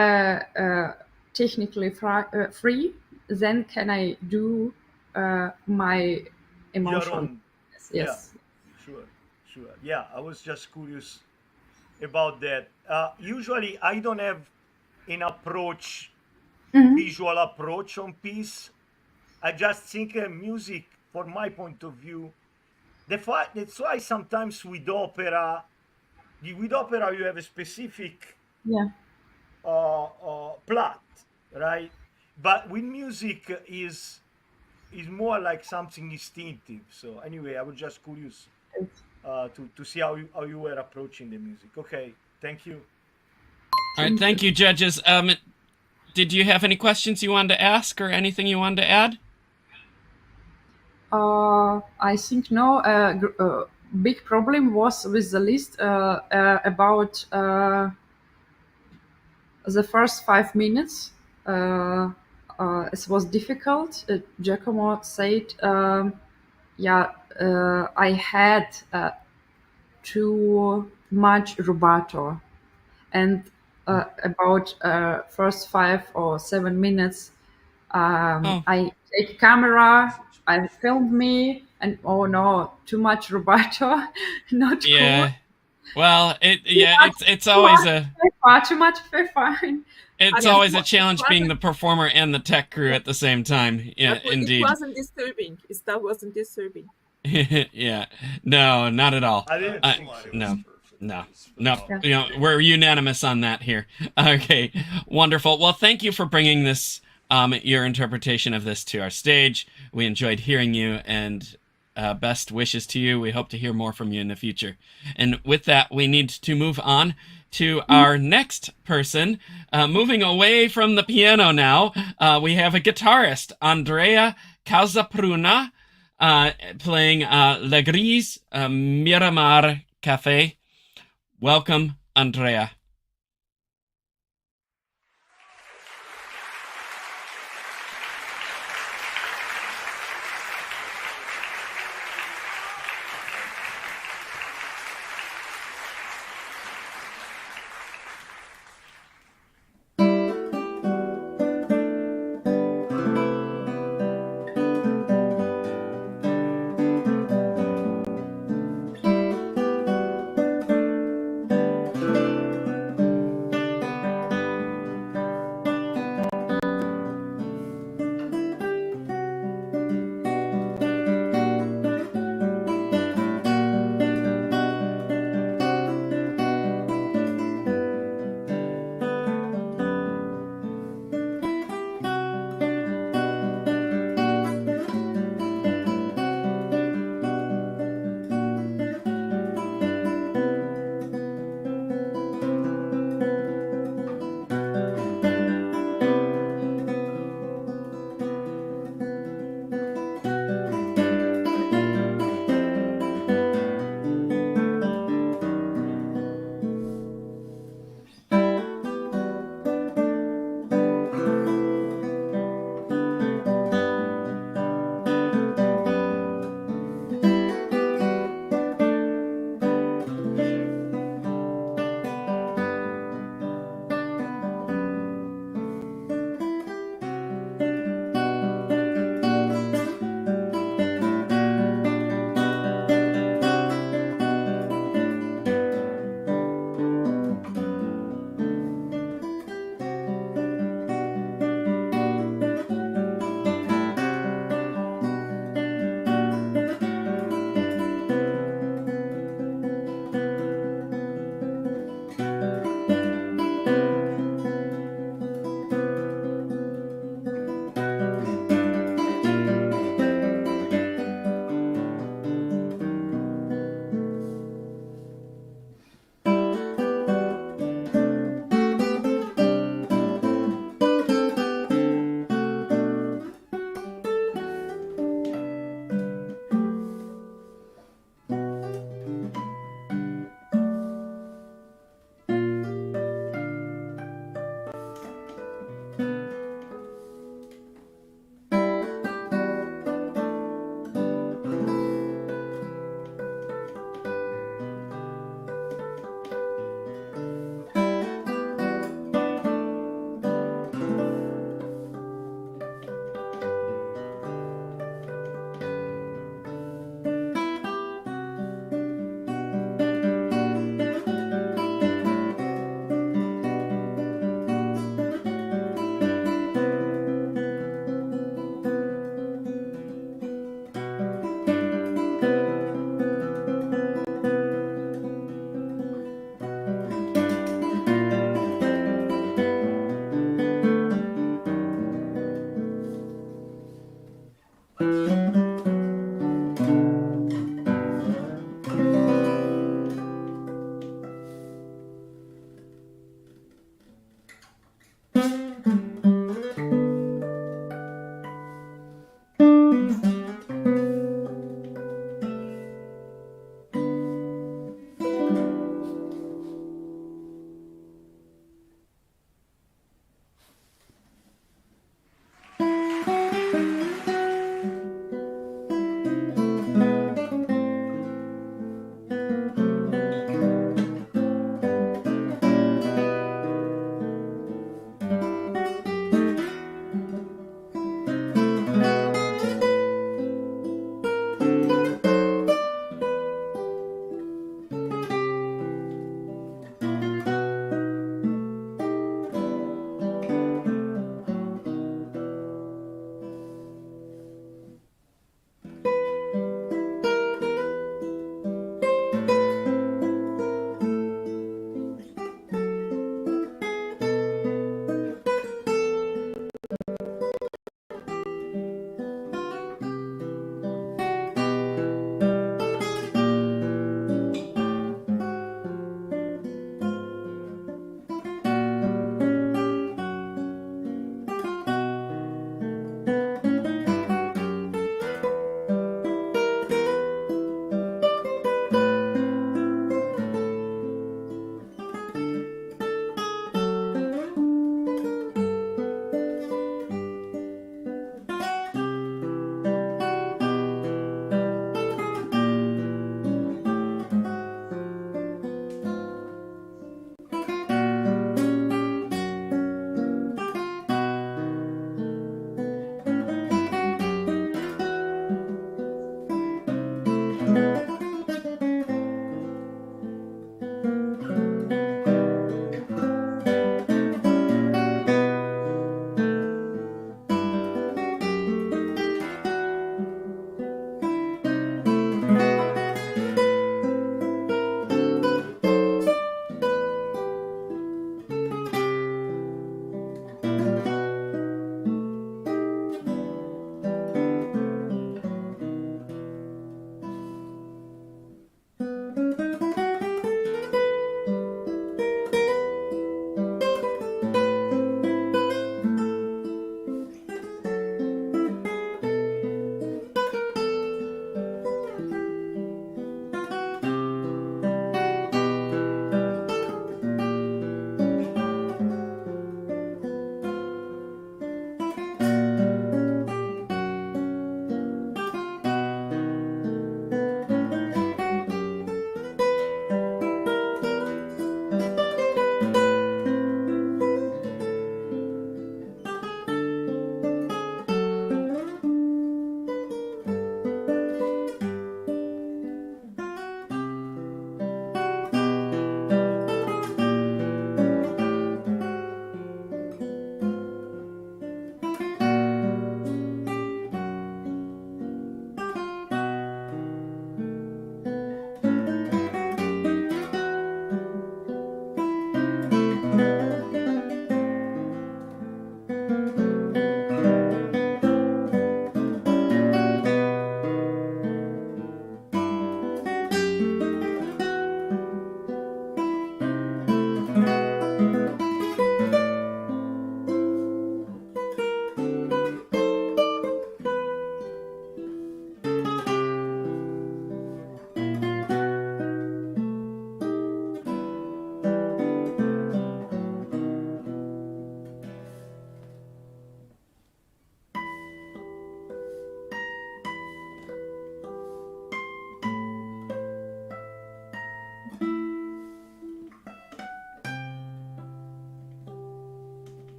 Speaker 7: technically free, then can I do my emotion?
Speaker 5: Your own.
Speaker 7: Yes.
Speaker 5: Yeah, sure. Yeah, I was just curious about that. Usually, I don't have an approach, visual approach on piece. I just think music, from my point of view, that's why sometimes with opera you have a specific plot, right? But with music is more like something instinctive. So anyway, I was just curious to see how you were approaching the music. Okay, thank you.
Speaker 1: All right, thank you, judges. Did you have any questions you wanted to ask or anything you wanted to add?
Speaker 7: I think no. Big problem was with the list about the first 5 minutes. It was difficult. Giacomo said, I had too much rubato, and about first 5 or 7 minutes, I take camera I filmed me, and oh no, too much Roberto, not
Speaker 1: Yeah.
Speaker 7: cool.
Speaker 1: Well, it's
Speaker 7: Too
Speaker 1: always
Speaker 7: much
Speaker 1: a
Speaker 7: FIFA, too much FIFA.
Speaker 1: it's
Speaker 3: But
Speaker 1: always a
Speaker 3: it
Speaker 1: challenge being
Speaker 3: wasn't.
Speaker 1: the performer and the tech crew at the same time. Yeah,
Speaker 3: But it
Speaker 1: indeed.
Speaker 3: wasn't disturbing. That wasn't disturbing.
Speaker 1: Yeah. No, not at all.
Speaker 5: I didn't think it was
Speaker 1: No.
Speaker 5: perfect.
Speaker 1: No.
Speaker 5: It was
Speaker 1: No,
Speaker 5: phenomenal.
Speaker 1: we're unanimous on that here. Okay, wonderful. Well, thank you for bringing this, your interpretation of this to our stage. We enjoyed hearing you, and best wishes to you. We hope to hear more from you in the future. And with that, we need to move on to our next person. Moving away from the piano now, we have a guitarist, Andrea Calzapruna, playing Le Gris Miramar Cafe. Welcome, Andrea.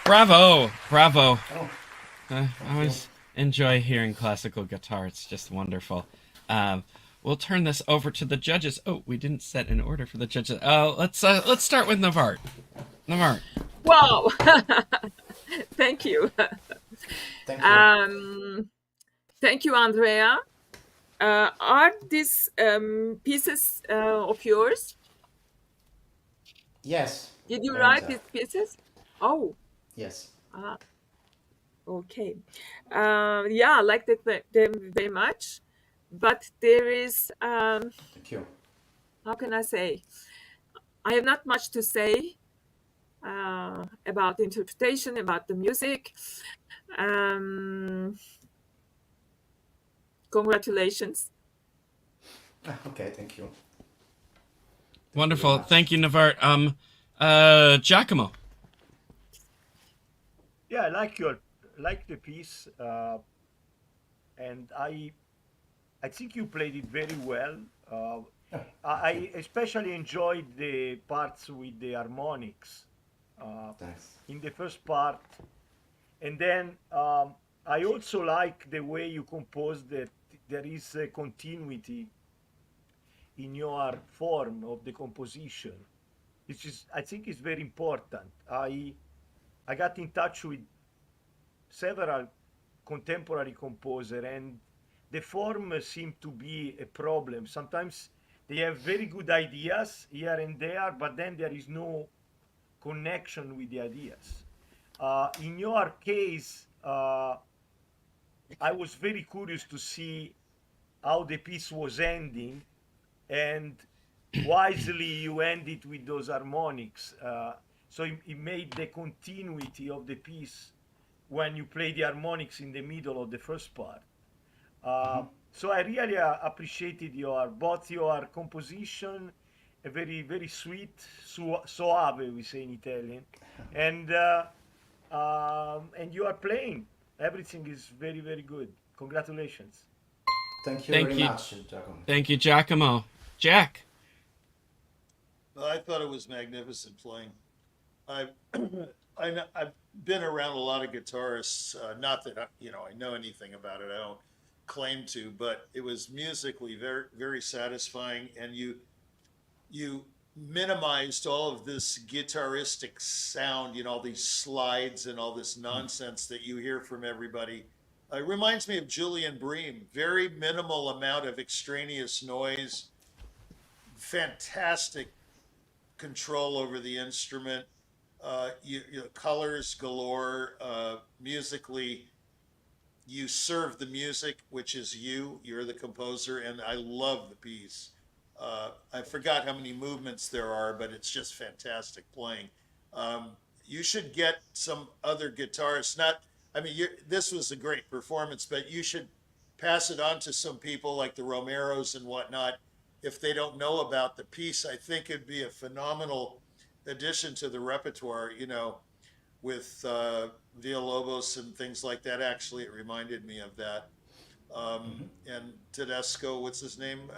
Speaker 1: Bravo, bravo. I always enjoy hearing classical guitar. It's just wonderful. We'll turn this over to the judges. Oh, we didn't set an order for the judges. Let's start with Nvart. Nvart.
Speaker 3: Wow. Thank you.
Speaker 8: Thank you.
Speaker 3: Thank you, Andrea. Are these pieces of yours?
Speaker 8: Yes.
Speaker 3: Did you write these pieces? Oh.
Speaker 8: Yes.
Speaker 3: Okay. Yeah, I like them very much. But there is,
Speaker 8: Thank you.
Speaker 3: how can I say? I have not much to say about the interpretation, about the music. Congratulations.
Speaker 8: Okay, thank you.
Speaker 1: Wonderful. Thank you, Nvart. Giacomo.
Speaker 5: Yeah, I like the piece, and I think you played it very well. I especially enjoyed the parts with the harmonics
Speaker 8: Thanks.
Speaker 5: in the first part, and then I also like the way you composed that there is a continuity in your form of the composition, which is I think is very important. I got in touch with several contemporary composers, and the form seemed to be a problem. Sometimes they have very good ideas here and there, but then there is no connection with the ideas. In your case, I was very curious to see how the piece was ending, and wisely you ended with those harmonics. So it made the continuity of the piece when you play the harmonics in the middle of the first part. So I really appreciated both your composition, a very, very sweet, soave, we say in Italian, and And you are playing. Everything is very, very good. Congratulations.
Speaker 8: Thank you
Speaker 1: Thank
Speaker 8: very
Speaker 1: you.
Speaker 8: much, Giacomo.
Speaker 1: Thank you, Giacomo. Jack.
Speaker 6: I thought it was magnificent playing. I've I've been around a lot of guitarists. Not that I know anything about it. I don't claim to, but it was musically very very satisfying, and you minimized all of this guitaristic sound, all these slides and all this nonsense that you hear from everybody. It reminds me of Julian Bream. Very minimal amount of extraneous noise. Fantastic control over the instrument. Colors galore. Musically, you serve the music, which is you're the composer, and I love the piece. I forgot how many movements there are, but it's just fantastic playing. You should get some other guitarists. This was a great performance, but you should pass it on to some people like the Romeros and whatnot. If they don't know about the piece, I think it'd be a phenomenal addition to the repertoire, with Villalobos and things like that. Actually, it reminded me of that. And Tedesco, what's his name?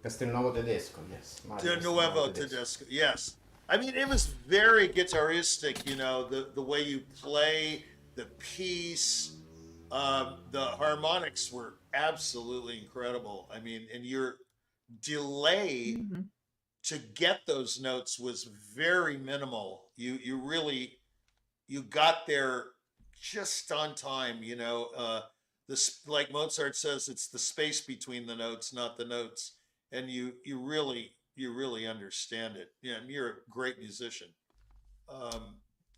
Speaker 8: Castelnuovo Tedesco, yes.
Speaker 6: De Nuevo Tedesco, yes. It was very guitaristic, the way you play, the piece. The harmonics were absolutely incredible. And your delay to get those notes was very minimal. You got there just on time, like Mozart says, it's the space between the notes, not the notes. And you really understand it. Yeah, and you're a great musician.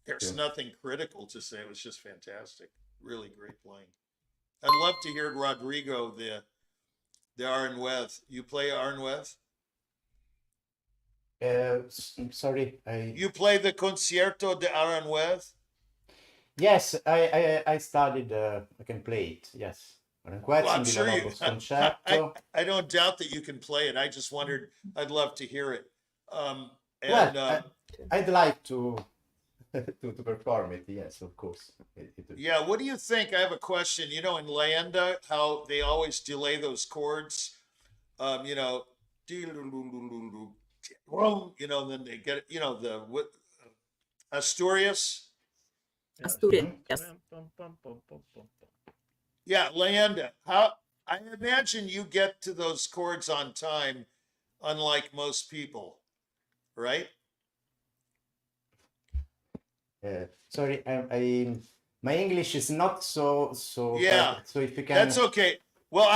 Speaker 6: There's nothing critical to say. It was just fantastic. Really great playing. I'd love to hear Rodrigo, the Aranjuez. You play Aranjuez?
Speaker 8: Sorry,
Speaker 6: You play the Concierto de Aranjuez?
Speaker 8: Yes, I studied. I can play it. Yes.
Speaker 6: Well, I'm sure I don't doubt that you can play it. I just wondered. I'd love to hear it.
Speaker 8: I'd like to to perform it. Yes, of course.
Speaker 6: Yeah. What do you think? I have a question. In Leyenda, how they always delay those chords. And then they get the Asturias.
Speaker 3: Asturias, yes.
Speaker 6: Yeah, Leyenda. How I imagine you get to those chords on time, unlike most people, right?
Speaker 8: Sorry, my English is not so.
Speaker 6: Yeah.
Speaker 8: Perfect. So if you can.
Speaker 6: That's okay. Well,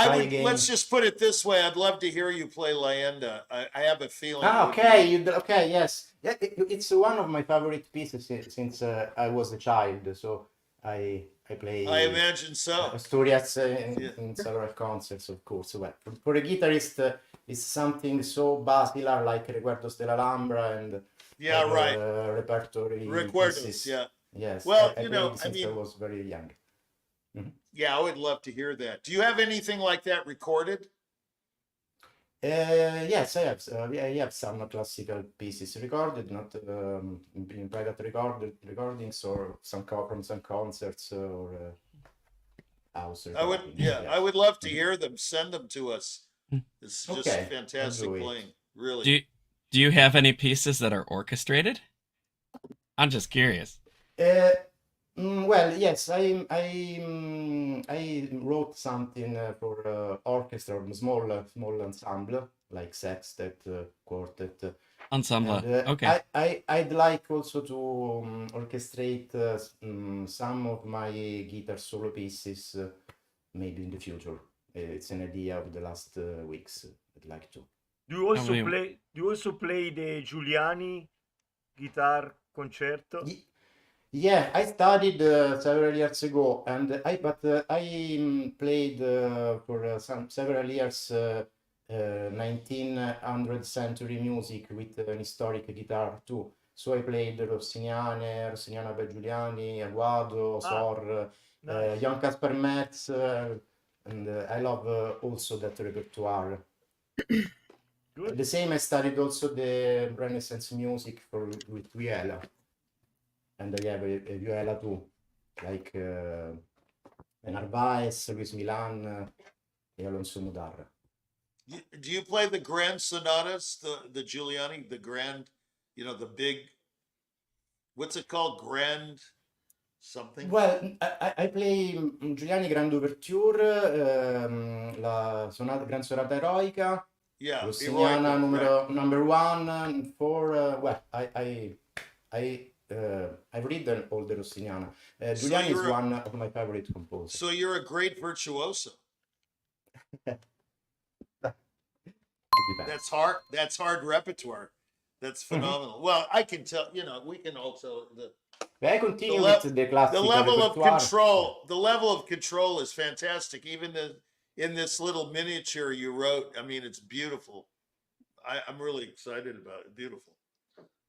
Speaker 6: let's just put it this way. I'd love to hear you play Leyenda. I have a feeling.
Speaker 8: Okay. Okay. Yes. Yeah, it's one of my favorite pieces since I was a child. So I play.
Speaker 6: I imagine so.
Speaker 8: Asturias in several concerts, of course. Well, for a guitarist, it's something so basilar like Recuerdos de la Alhambra and
Speaker 6: right.
Speaker 8: Repertory
Speaker 6: Recuerdos,
Speaker 8: pieces.
Speaker 6: yeah.
Speaker 8: Yes.
Speaker 6: Well,
Speaker 8: since I was very young.
Speaker 6: Yeah, I would love to hear that. Do you have anything like that recorded?
Speaker 8: Yes, I have. I have some classical pieces recorded, not in private recordings, or from some concerts or house recordings.
Speaker 6: I would love to hear them. Send them to us. It's just fantastic playing. Really.
Speaker 1: Do you have any pieces that are orchestrated? I'm just curious.
Speaker 8: Well, yes, I wrote something for orchestra, small ensemble like sextet, quartet.
Speaker 1: Ensemble.
Speaker 8: And,
Speaker 1: okay.
Speaker 8: I'd like also to orchestrate some of my guitar solo pieces, maybe in the future. It's an idea of the last weeks. I'd like to.
Speaker 5: Do you also play the Giuliani guitar concerto?
Speaker 8: Yeah, I studied several years ago, and I played for several years 1900 century music with an historic guitar too. So I played Rossiniana per Giuliani, Aguado, Sor,
Speaker 5: Nice.
Speaker 8: Johann Caspar Metz, and I love also that repertoire.
Speaker 5: Good.
Speaker 8: The same, I studied also the Renaissance music with Gala. and I have a viola too, like Narvaez, Luis Milan, e Alonso Mudarra.
Speaker 6: Do you play the grand sonatas, the Giuliani, the grand, the big, what's it called? Grand something?
Speaker 8: Well, I play Giuliani Grand Ouverture, la Grand Sonata Eroica,
Speaker 6: Yeah,
Speaker 8: Rossiniana
Speaker 6: Eroica,
Speaker 8: number 1 and 4. Well, I've written all the Rossiniana. Giuliani is one of my favorite composers.
Speaker 6: So you're a great virtuoso. That's hard repertoire. That's phenomenal. Mm-hmm. Well, I can tell, we can also
Speaker 8: I continue with the classical repertoire.
Speaker 6: The level of control is fantastic. Even in this little miniature you wrote, I mean, it's beautiful. I'm really excited about it. Beautiful.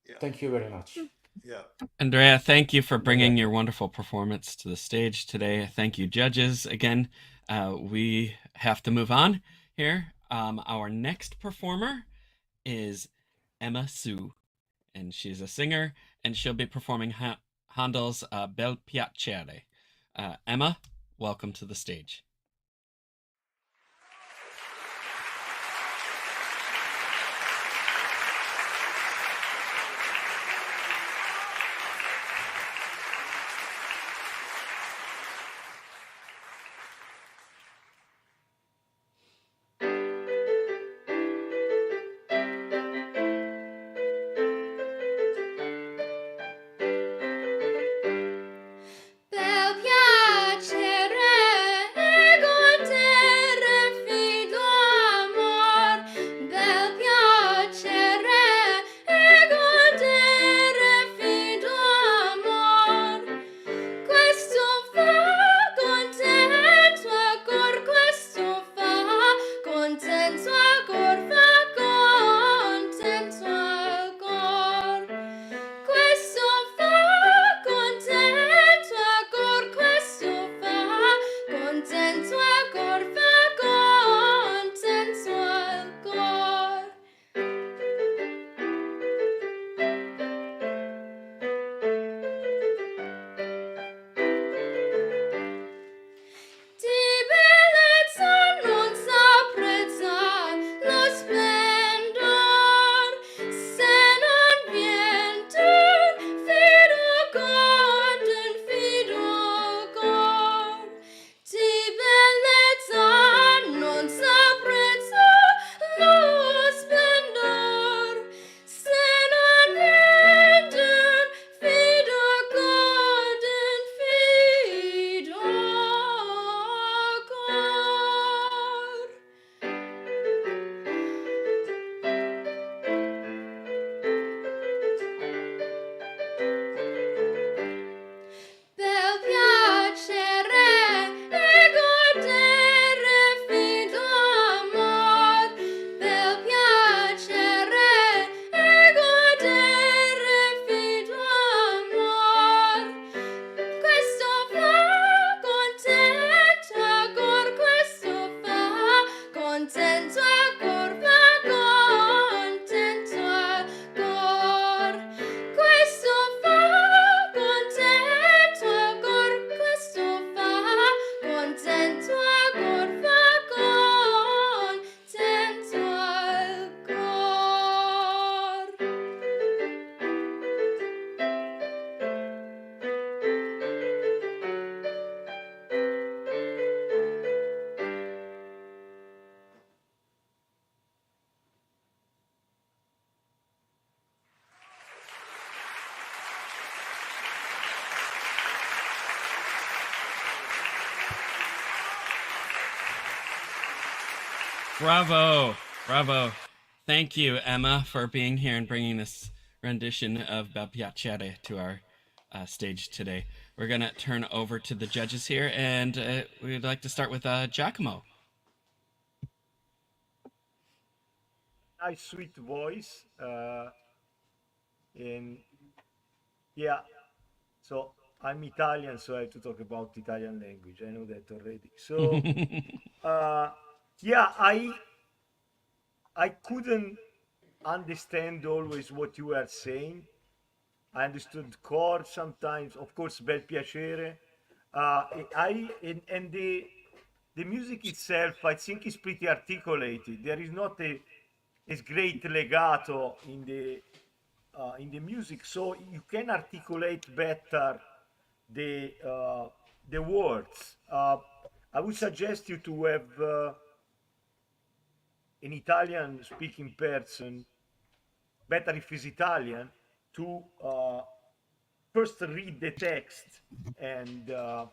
Speaker 8: Yeah. Thank you very much.
Speaker 6: Yeah.
Speaker 1: Andrea, thank you for bringing your wonderful performance to the stage today. Thank you, judges. Again, we have to move on here. Our next performer is Emma Sue, and she's a singer, and she'll be performing Handel's Bel Piacere. Emma, welcome to the stage. Bravo. Bravo. Thank you, Emma, for being here and bringing this rendition of Bel Piacere to our stage today. We're going to turn over to the judges here, and we'd like to start with Giacomo.
Speaker 5: Nice, sweet voice. And yeah, so I'm Italian, so I have to talk about Italian language. I know that already. So yeah, I couldn't understand always what you were saying, I understood chords sometimes, of course, bel piacere. And the music itself, I think, is pretty articulated. There is not a great legato in the music, so you can articulate better the words. I would suggest you to have an Italian speaking person, better if he's Italian, to first read the text and uh,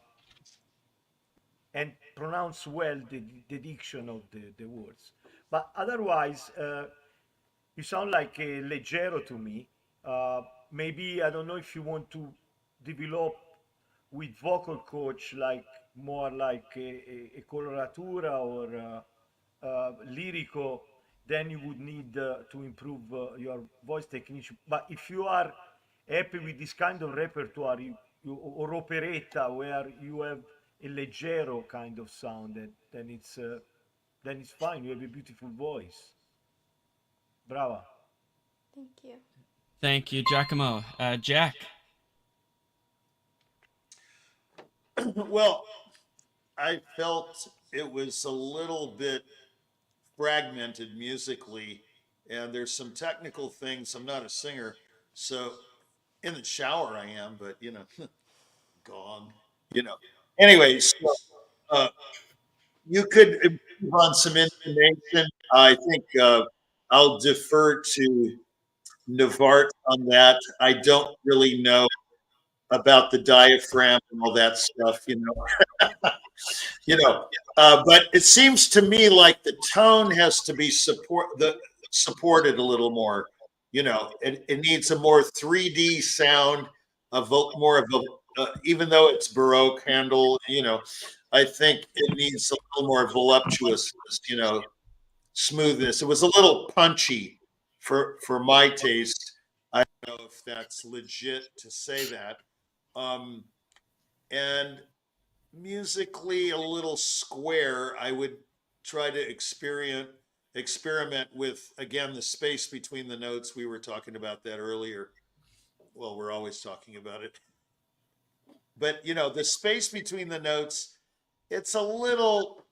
Speaker 5: and pronounce well the diction of the words. But otherwise, you sound like a leggero to me. Uh, Maybe I don't know if you want to develop with vocal coach, like more like a coloratura or lyrico. Then you would need to improve your voice technique. But if you are happy with this kind of repertoire, or operetta where you have a leggero kind of sound, then it's fine. You have a beautiful voice. Brava.
Speaker 9: Thank you.
Speaker 1: Thank you, Giacomo. Jack.
Speaker 6: Well, I felt it was a little bit fragmented musically, and there's some technical things. I'm not a singer, so in the shower I am, but gong, you know. Anyways, you could improve on some information. I think I'll defer to Nvart on that. I don't really know about the diaphragm and all that stuff, but it seems to me like the tone has to be supported a little more. It needs a more 3D sound, more of a, even though it's Baroque handle, I think it needs a little more voluptuousness, smoothness. It was a little punchy for my taste. I don't know if that's legit to say that. And musically a little square. I would try to experiment with, again, the space between the notes. We were talking about that earlier. Well, we're always talking about it. But the space between the notes, it's a little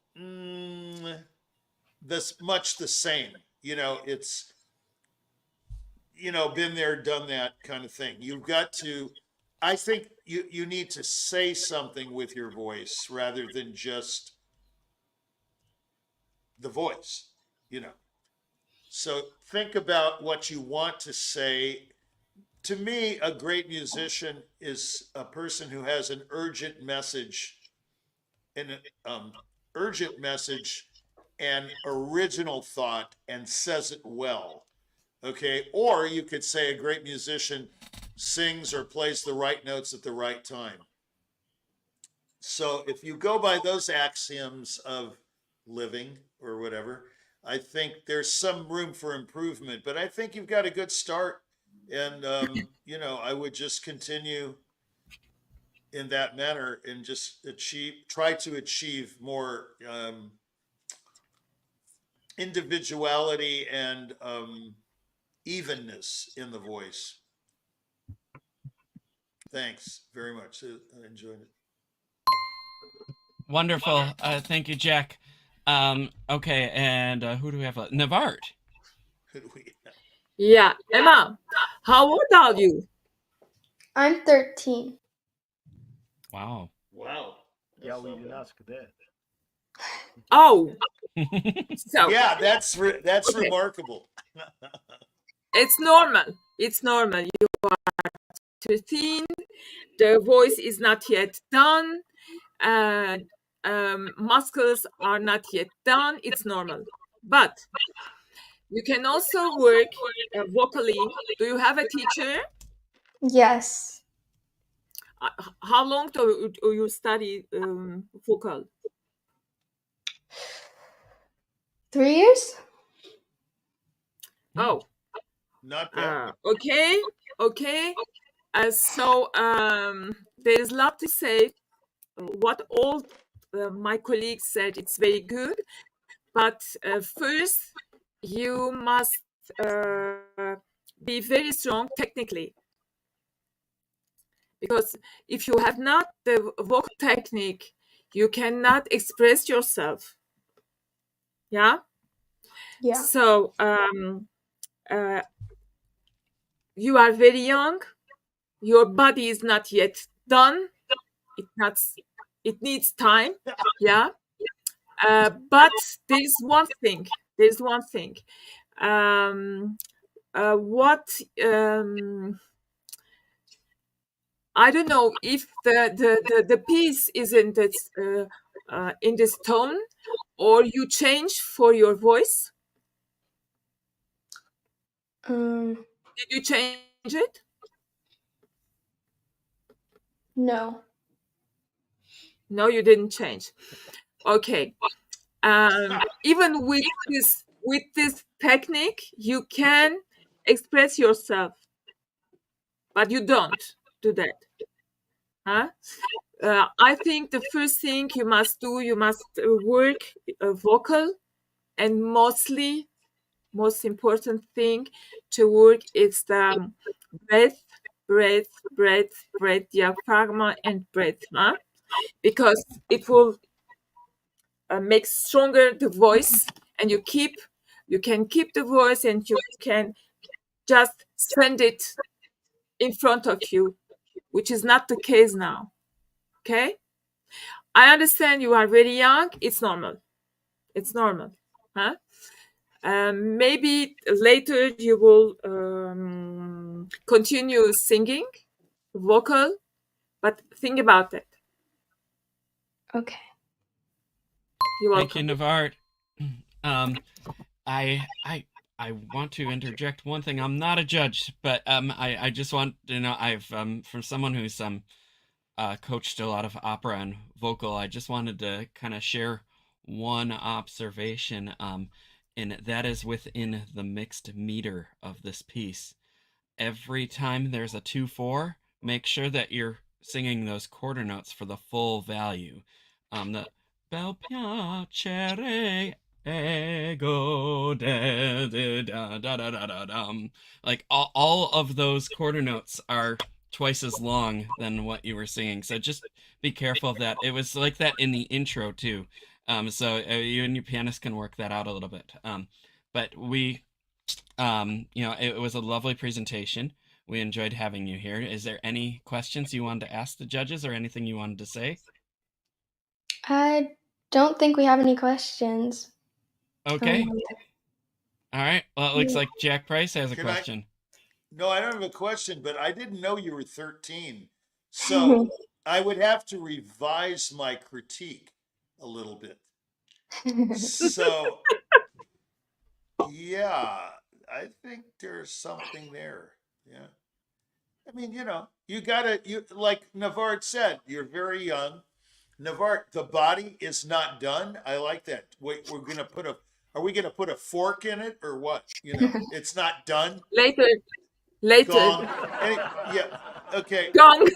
Speaker 6: this much the same. It's been there, done that kind of thing. You've got to, I think you need to say something with your voice rather than just the voice, So think about what you want to say. To me, a great musician is a person who has an urgent message, urgent message and original thought and says it well. Okay. Or you could say a great musician sings or plays the right notes at the right time. So if you go by those axioms of living or whatever, I think there's some room for improvement, but I think you've got a good start. And, I would just continue in that manner and just try to achieve more individuality and evenness in the voice. Thanks very much. I enjoyed it.
Speaker 1: Wonderful. Thank you, Jack. Okay, and who do we have? Nvart.
Speaker 6: Who do we have?
Speaker 3: Yeah, Emma, how old are you?
Speaker 9: I'm 13.
Speaker 6: Wow.
Speaker 5: Yeah, we didn't ask that.
Speaker 3: Oh, so
Speaker 6: Yeah, that's
Speaker 3: Okay.
Speaker 6: remarkable.
Speaker 3: It's normal. It's normal. You are 13. The voice is not yet done. Muscles are not yet done. It's normal. But you can also work vocally. Do you have a teacher?
Speaker 9: Yes.
Speaker 3: How long do you study vocal?
Speaker 9: 3 years?
Speaker 3: Oh,
Speaker 6: Not bad.
Speaker 3: okay. So there is a lot to say. What all my colleagues said, it's very good. But first, you must be very strong technically. because if you have not the vocal technique, you cannot express yourself. Yeah.
Speaker 9: Yeah.
Speaker 3: So you are very young. Your body is not yet done. It needs time. Yeah. But there's one thing. What I don't know if the piece is in this tone, or you change for your voice. Did you change it?
Speaker 9: No.
Speaker 3: No, you didn't change. Okay. Even with this technique, you can express yourself, but you don't do that. Huh? I think the first thing you must do, you must work vocal, and most important thing to work is the breath, diaphragm and breath, huh? Because it will make stronger the voice, and you can keep the voice, and you can just send it in front of you, which is not the case now. Okay, I understand you are very young. It's normal, huh? Maybe later you will continue singing vocal, but think about it.
Speaker 9: Okay.
Speaker 3: You're
Speaker 1: Thank you,
Speaker 3: welcome.
Speaker 1: Nvart. I want to interject one thing. I'm not a judge, but I just want to know, I've from someone who's coached a lot of opera and vocal, I just wanted to kind of share one observation, and that is within the mixed meter of this piece. Every time there's a 2/4, make sure that you're singing those quarter notes for the full value. The bel piacere ego de da da da da da dum. Like all of those quarter notes are twice as long than what you were singing. So just be careful of that. It was like that in the intro too. So you and your pianist can work that out a little bit. But we, it was a lovely presentation. We enjoyed having you here. Is there any questions you wanted to ask the judges, or anything you wanted to say?
Speaker 9: I don't think we have any questions.
Speaker 1: Okay. All right. Well, it looks like Jack Price has a
Speaker 6: Can I-
Speaker 1: question.
Speaker 6: No, I don't have a question, but I didn't know you were 13. So I would have to revise my critique a little bit. So, yeah, I think there's something there. Yeah. I mean, you like Nvart said, you're very young. Nvart, the body is not done. I like that. Wait, are we gonna put a fork in it or what? It's not done.
Speaker 3: Later.
Speaker 6: Gong. Yeah. Okay.
Speaker 3: Gong.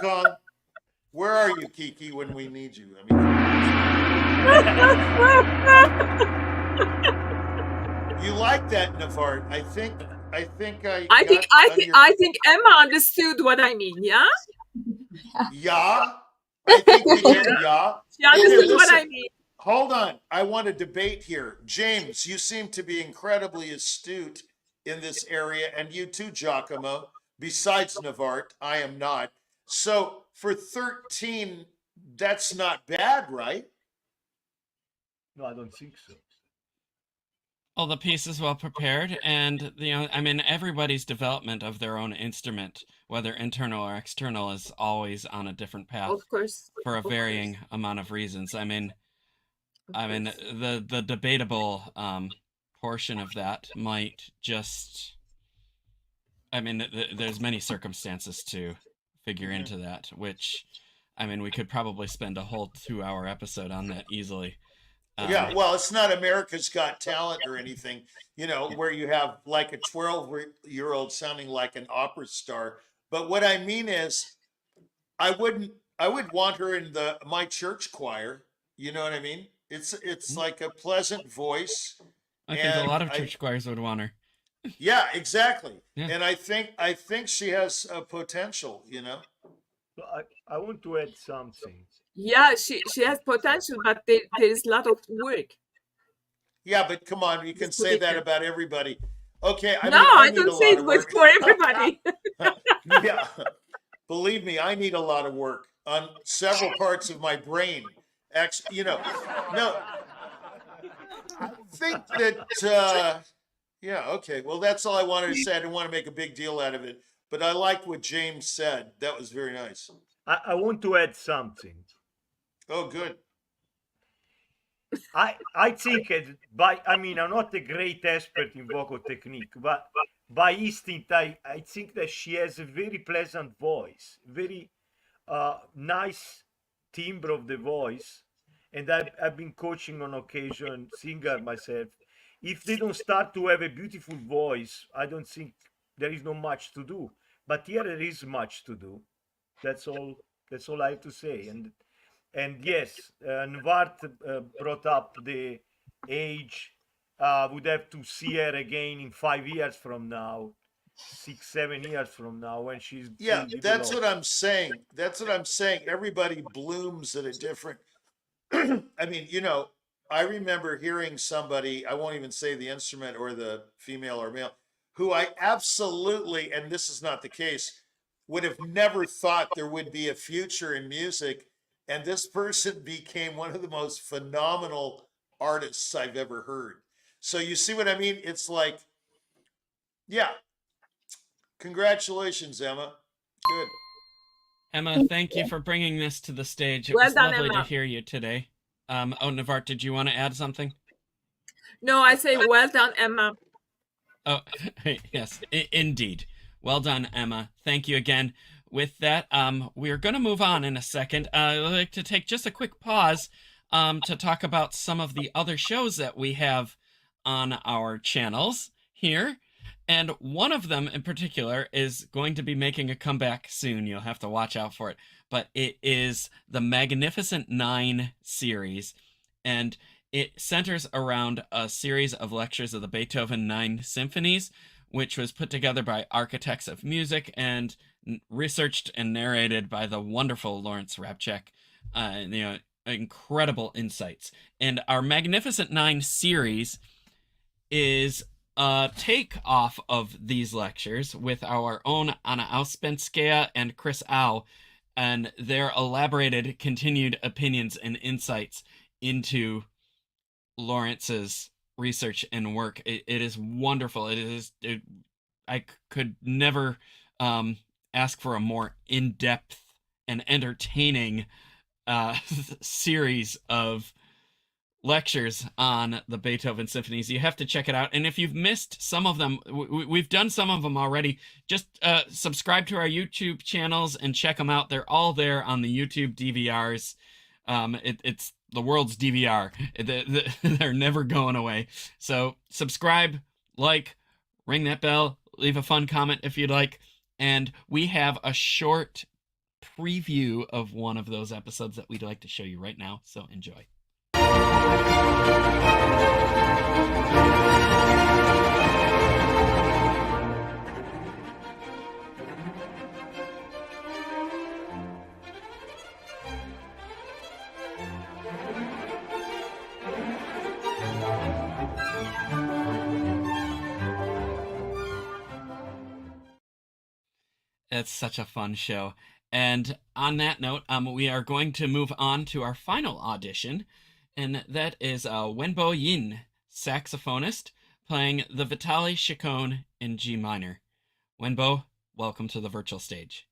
Speaker 6: Gong. Where are you, Kiki, when we need you? You like that, Nvart? I think
Speaker 3: Emma understood what I mean. Yeah.
Speaker 6: Yeah. I think we do. Yeah.
Speaker 3: She understood what I mean.
Speaker 6: Hold on. I want to debate here. James, you seem to be incredibly astute in this area, and you too, Giacomo. Besides Nvart, I am not. So for 13, that's not bad, right?
Speaker 5: No, I don't think so.
Speaker 1: Well, the piece is well prepared, and everybody's development of their own instrument, whether internal or external, is always on a different path.
Speaker 3: Of course.
Speaker 1: For a varying amount of reasons. The debatable portion of that might just. There's many circumstances to figure into that, which, we could probably spend a whole 2-hour episode on that easily.
Speaker 6: Yeah, well, it's not America's Got Talent or anything, where you have like a 12-year-old sounding like an opera star. But what I mean is, I would want her in my church choir. You know what I mean? It's like a pleasant voice.
Speaker 1: I think a lot of church choirs would want her.
Speaker 6: Yeah, exactly.
Speaker 1: Yeah.
Speaker 6: And I think she has potential, you know.
Speaker 5: So I want to add something.
Speaker 3: Yeah, she has potential, but there is a lot of work.
Speaker 6: Yeah, but come on, you
Speaker 3: This
Speaker 6: can say that
Speaker 3: position.
Speaker 6: about everybody. Okay, I
Speaker 3: No,
Speaker 6: mean, I
Speaker 3: I
Speaker 6: need a
Speaker 3: don't say
Speaker 6: lot
Speaker 3: it
Speaker 6: of
Speaker 3: was
Speaker 6: work.
Speaker 3: for everybody.
Speaker 6: Yeah, believe me, I need a lot of work on several parts of my brain. Actually, you know, no, I think that, yeah, okay. Well, that's all I wanted to say. I didn't want to make a big deal out of it, but I liked what James said. That was very nice.
Speaker 5: I want to add something.
Speaker 6: Oh, good.
Speaker 5: I think I mean I'm not a great expert in vocal technique, but by instinct I think that she has a very pleasant voice, very nice timbre of the voice, and I've been coaching on occasion singer myself. If they don't start to have a beautiful voice, I don't think there is not much to do. But here there is much to do. That's all. That's all I have to say. And yes, Nvart brought up the age. Would have to see her again in 5 years from now, 6, 7 years from now, when she's
Speaker 6: Yeah,
Speaker 5: fully
Speaker 6: that's
Speaker 5: developed.
Speaker 6: what I'm saying. That's what I'm saying. Everybody blooms at a different. I mean, you know, I remember hearing somebody, I won't even say the instrument or the female or male, who I absolutely, and this is not the case, would have never thought there would be a future in music. And this person became one of the most phenomenal artists I've ever heard. So you see what I mean? It's like, yeah, congratulations, Emma. Good.
Speaker 1: Emma, thank you for bringing this to the stage. It
Speaker 3: Well
Speaker 1: was
Speaker 3: done,
Speaker 1: lovely to
Speaker 3: Emma.
Speaker 1: hear you today. Oh, Nvart, did you want to add something?
Speaker 3: No, I say well done, Emma.
Speaker 1: Oh, yes, indeed. Well done, Emma. Thank you again. With that, we're going to move on in a second. I'd like to take just a quick pause to talk about some of the other shows that we have on our channels here. And one of them in particular is going to be making a comeback soon. You'll have to watch out for it. But it is the Magnificent Nine series. And it centers around a series of lectures of the Beethoven Nine Symphonies, which was put together by architects of music and researched and narrated by the wonderful Lawrence Rabchak. Incredible insights. And our Magnificent Nine series is a take off of these lectures with our own Anna Ouspenskaya and Chris Au, and their elaborated continued opinions and insights into Lawrence's research and work. It is wonderful. I could never ask for a more in-depth and entertaining series of lectures on the Beethoven symphonies. You have to check it out. And if you've missed some of them, we've done some of them already. Just subscribe to our YouTube channels and check them out. They're all there on the YouTube DVRs. It's the world's DVR. They're never going away. So subscribe, like, ring that bell, leave a fun comment if you'd like. And we have a short preview of one of those episodes that we'd like to show you right now. So enjoy. It's such a fun show. And on that note, we are going to move on to our final audition, and that is Wenbo Yin, saxophonist, playing the Vitaly Chaconne in G minor. Wenbo, welcome to the virtual stage.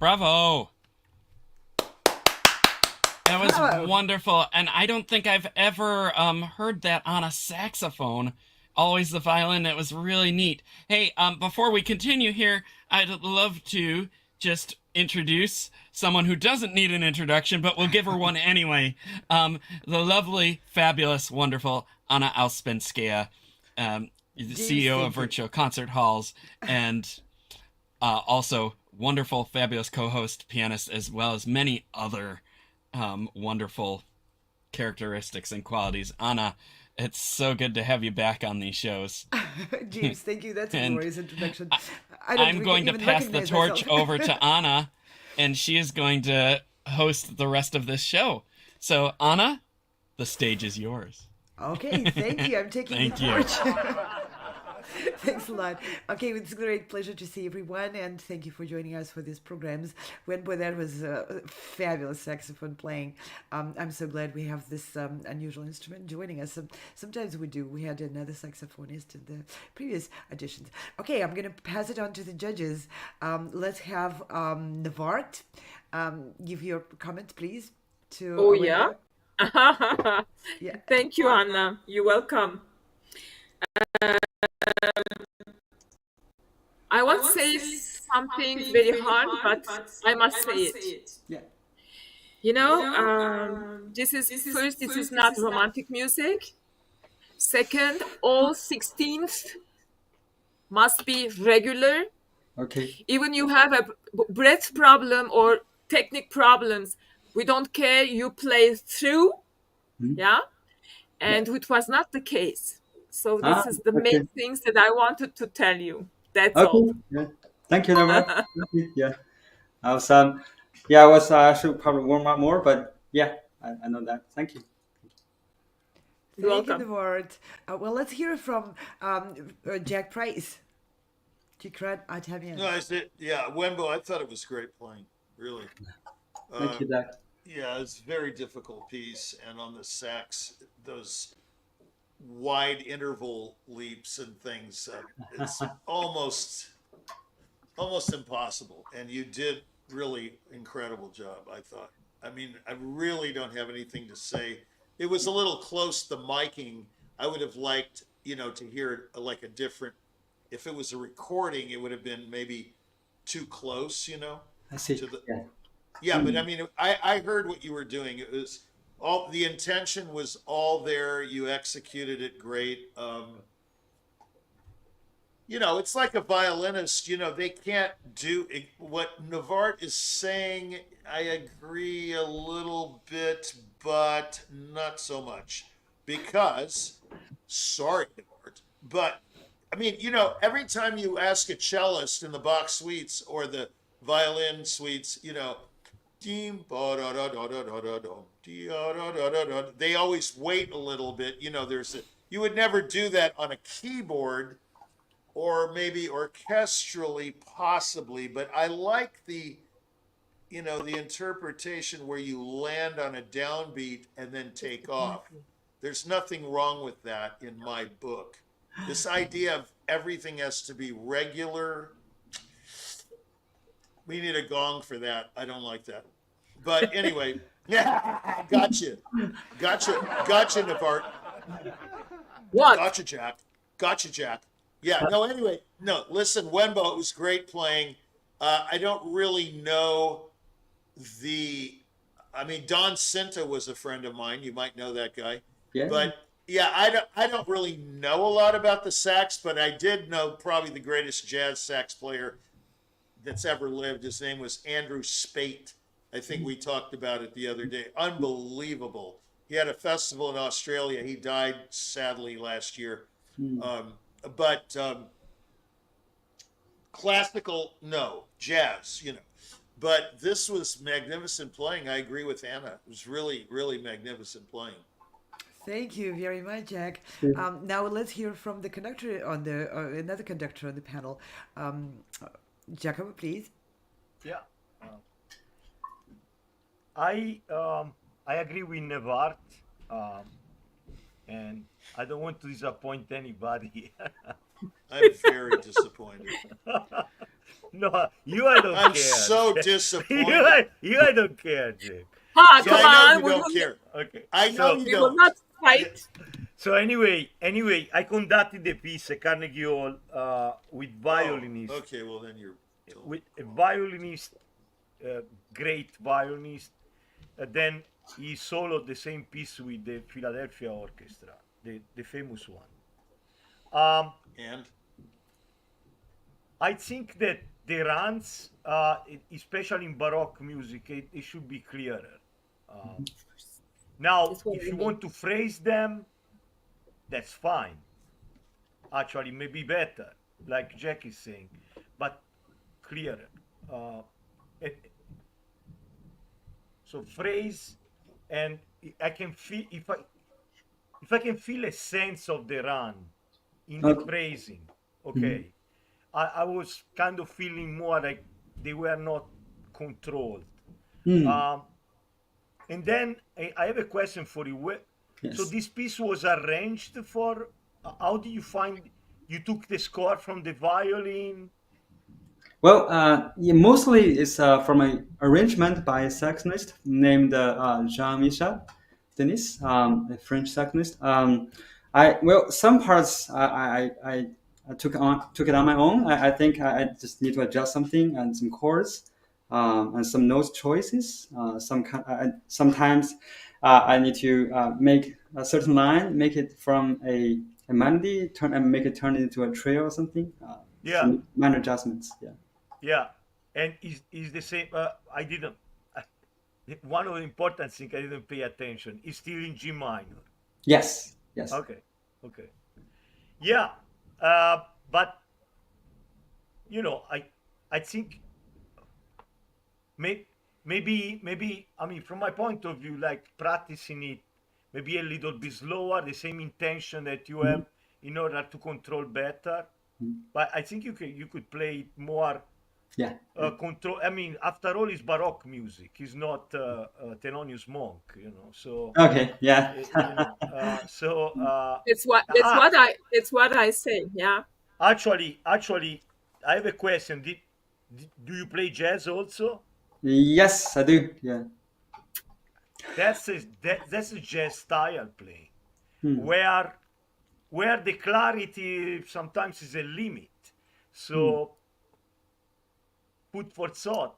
Speaker 1: Bravo. That was
Speaker 10: Bravo.
Speaker 1: wonderful. And I don't think I've ever heard that on a saxophone. Always the violin. It was really neat. Hey, before we continue here, I'd love to just introduce someone who doesn't need an introduction, but we'll give her one anyway. The lovely, fabulous, wonderful Anna Ouspenskaya, the CEO of Virtual Concert Halls, and also wonderful, fabulous co-host, pianist, as well as many other wonderful characteristics and qualities. Anna, it's so good to have you back on these shows.
Speaker 10: James, thank you. That's a glorious introduction.
Speaker 1: I'm going to pass the torch over to Anna, and she is going to host the rest of this show. So, Anna, the stage is yours.
Speaker 10: Okay, thank you. I'm taking the torch. Thanks a lot. Okay, it's a great pleasure to see everyone, and thank you for joining us for these programs. Wenbo, that was a fabulous saxophone playing. I'm so glad we have this unusual instrument joining us. Sometimes we do. We had another saxophonist in the previous auditions. Okay, I'm going to pass it on to the judges. Let's have Nvart give your comment, please.
Speaker 3: Oh, yeah? Yeah. Thank you, Anna. You're welcome. I won't say something very hard, but I must say it.
Speaker 10: Yeah.
Speaker 3: You know, this is not romantic music. Second, all 16th must be regular.
Speaker 11: Okay.
Speaker 3: Even you have a breath problem or technique problems, we don't care. You play through, yeah. And it was not the case. So this is the main things that I wanted to tell you. That's all.
Speaker 11: Yeah. Thank you, Nvart. Yeah. Awesome. Yeah, I should probably warm up more, but yeah, I know that. Thank you.
Speaker 10: Thank you, Nvart. Well, let's hear from Jack Price.
Speaker 6: No, I said, yeah, Wenbo, I thought it was great playing, really.
Speaker 11: Thank you, Jack.
Speaker 6: Yeah, it's a very difficult piece, and on the sax, those wide interval leaps and things, it's almost impossible. And you did really incredible job, I thought. I mean, I really don't have anything to say. It was a little close, the miking. I would have liked, to hear like a different, if it was a recording, it would have been maybe too close,
Speaker 11: I see.
Speaker 6: Yeah, but I mean, I heard what you were doing. It was all, the intention was all there. You executed it great. It's like a violinist, they can't do it. What Nvart is saying. I agree a little bit, but not so much, because, sorry, Nvart, but I mean, every time you ask a cellist in the Bach suites or the violin suites, they always wait a little bit. You would never do that on a keyboard, or maybe orchestrally, possibly, but I like the interpretation where you land on a downbeat and then take off. There's nothing wrong with that in my book. This idea of everything has to be regular. We need a gong for that. I don't like that. But anyway, yeah, gotcha, Nvart.
Speaker 3: What?
Speaker 6: Gotcha, Jack. Yeah, no, anyway, no, listen, Wenbo, it was great playing. I don't really know Don Cinta was a friend of mine. You might know that guy.
Speaker 11: Yeah.
Speaker 6: But yeah, I don't really know a lot about the sax, but I did know probably the greatest jazz sax player that's ever lived. His name was Andrew Spate. I think we talked about it the other day. Unbelievable. He had a festival in Australia. He died sadly last year. But classical, no. Jazz, But this was magnificent playing. I agree with Anna. It was really, really magnificent playing.
Speaker 10: Thank you very much, Jack. Now let's hear from the conductor on another conductor on the panel. Giacomo, please.
Speaker 5: Yeah. I agree with Nvart, and I don't want to disappoint anybody.
Speaker 6: I'm very disappointed.
Speaker 5: No, you I don't
Speaker 6: I'm
Speaker 5: care.
Speaker 6: so disappointed.
Speaker 5: you I don't care, Jake.
Speaker 3: Ah,
Speaker 6: So
Speaker 3: come
Speaker 6: I know
Speaker 3: on.
Speaker 6: you
Speaker 3: We
Speaker 6: don't
Speaker 3: will,
Speaker 6: care.
Speaker 5: Okay.
Speaker 6: I know you
Speaker 3: we will
Speaker 6: don't.
Speaker 3: not fight.
Speaker 5: So anyway, I conducted the piece at Carnegie Hall with violinist,
Speaker 6: Okay, well then you're.
Speaker 5: with a violinist, great violinist. Then he soloed the same piece with the Philadelphia Orchestra, the famous one.
Speaker 6: And
Speaker 5: I think that the runs, especially in Baroque music, it should be clearer. Now,
Speaker 3: That's what
Speaker 5: if
Speaker 3: we
Speaker 5: you
Speaker 3: mean.
Speaker 5: want to phrase them, that's fine. Actually, maybe better, like Jack is saying, but clearer. It- so phrase, and I can feel if I can feel a sense of the run in the
Speaker 11: Okay.
Speaker 5: phrasing, okay. I was kind of feeling more like they were not controlled. Um, and then I have a question for you. So
Speaker 11: Yes.
Speaker 5: this piece was arranged for. How do you find? You took the score from the violin.
Speaker 11: Well, yeah, mostly it's from an arrangement by a saxophonist named Jean-Michel Denis, a French saxophonist. Some parts I took it on my own. I think I just need to adjust something and some chords and some note choices. Sometimes I need to make a certain line, make it from a melody, make it turn into a trio or something.
Speaker 5: Yeah,
Speaker 11: Some minor adjustments. Yeah.
Speaker 5: yeah, and is the same. I didn't. One of the important things I didn't pay attention is still in G minor.
Speaker 11: Yes. Yes.
Speaker 5: Okay, okay, yeah, but I think maybe I mean from my point of view, like practicing it maybe a little bit slower, the same intention that you have in order to control better. But I think you could play it more
Speaker 11: Yeah.
Speaker 5: control. I mean, after all, it's Baroque music. It's not Thelonious Monk, So
Speaker 11: Okay. Yeah.
Speaker 3: It's what I say. Yeah.
Speaker 5: actually, I have a question. Do you play jazz also?
Speaker 11: Yes, I do. Yeah.
Speaker 5: That's a jazz style playing,
Speaker 11: Hmm.
Speaker 5: where the clarity sometimes is a limit. So food for thought.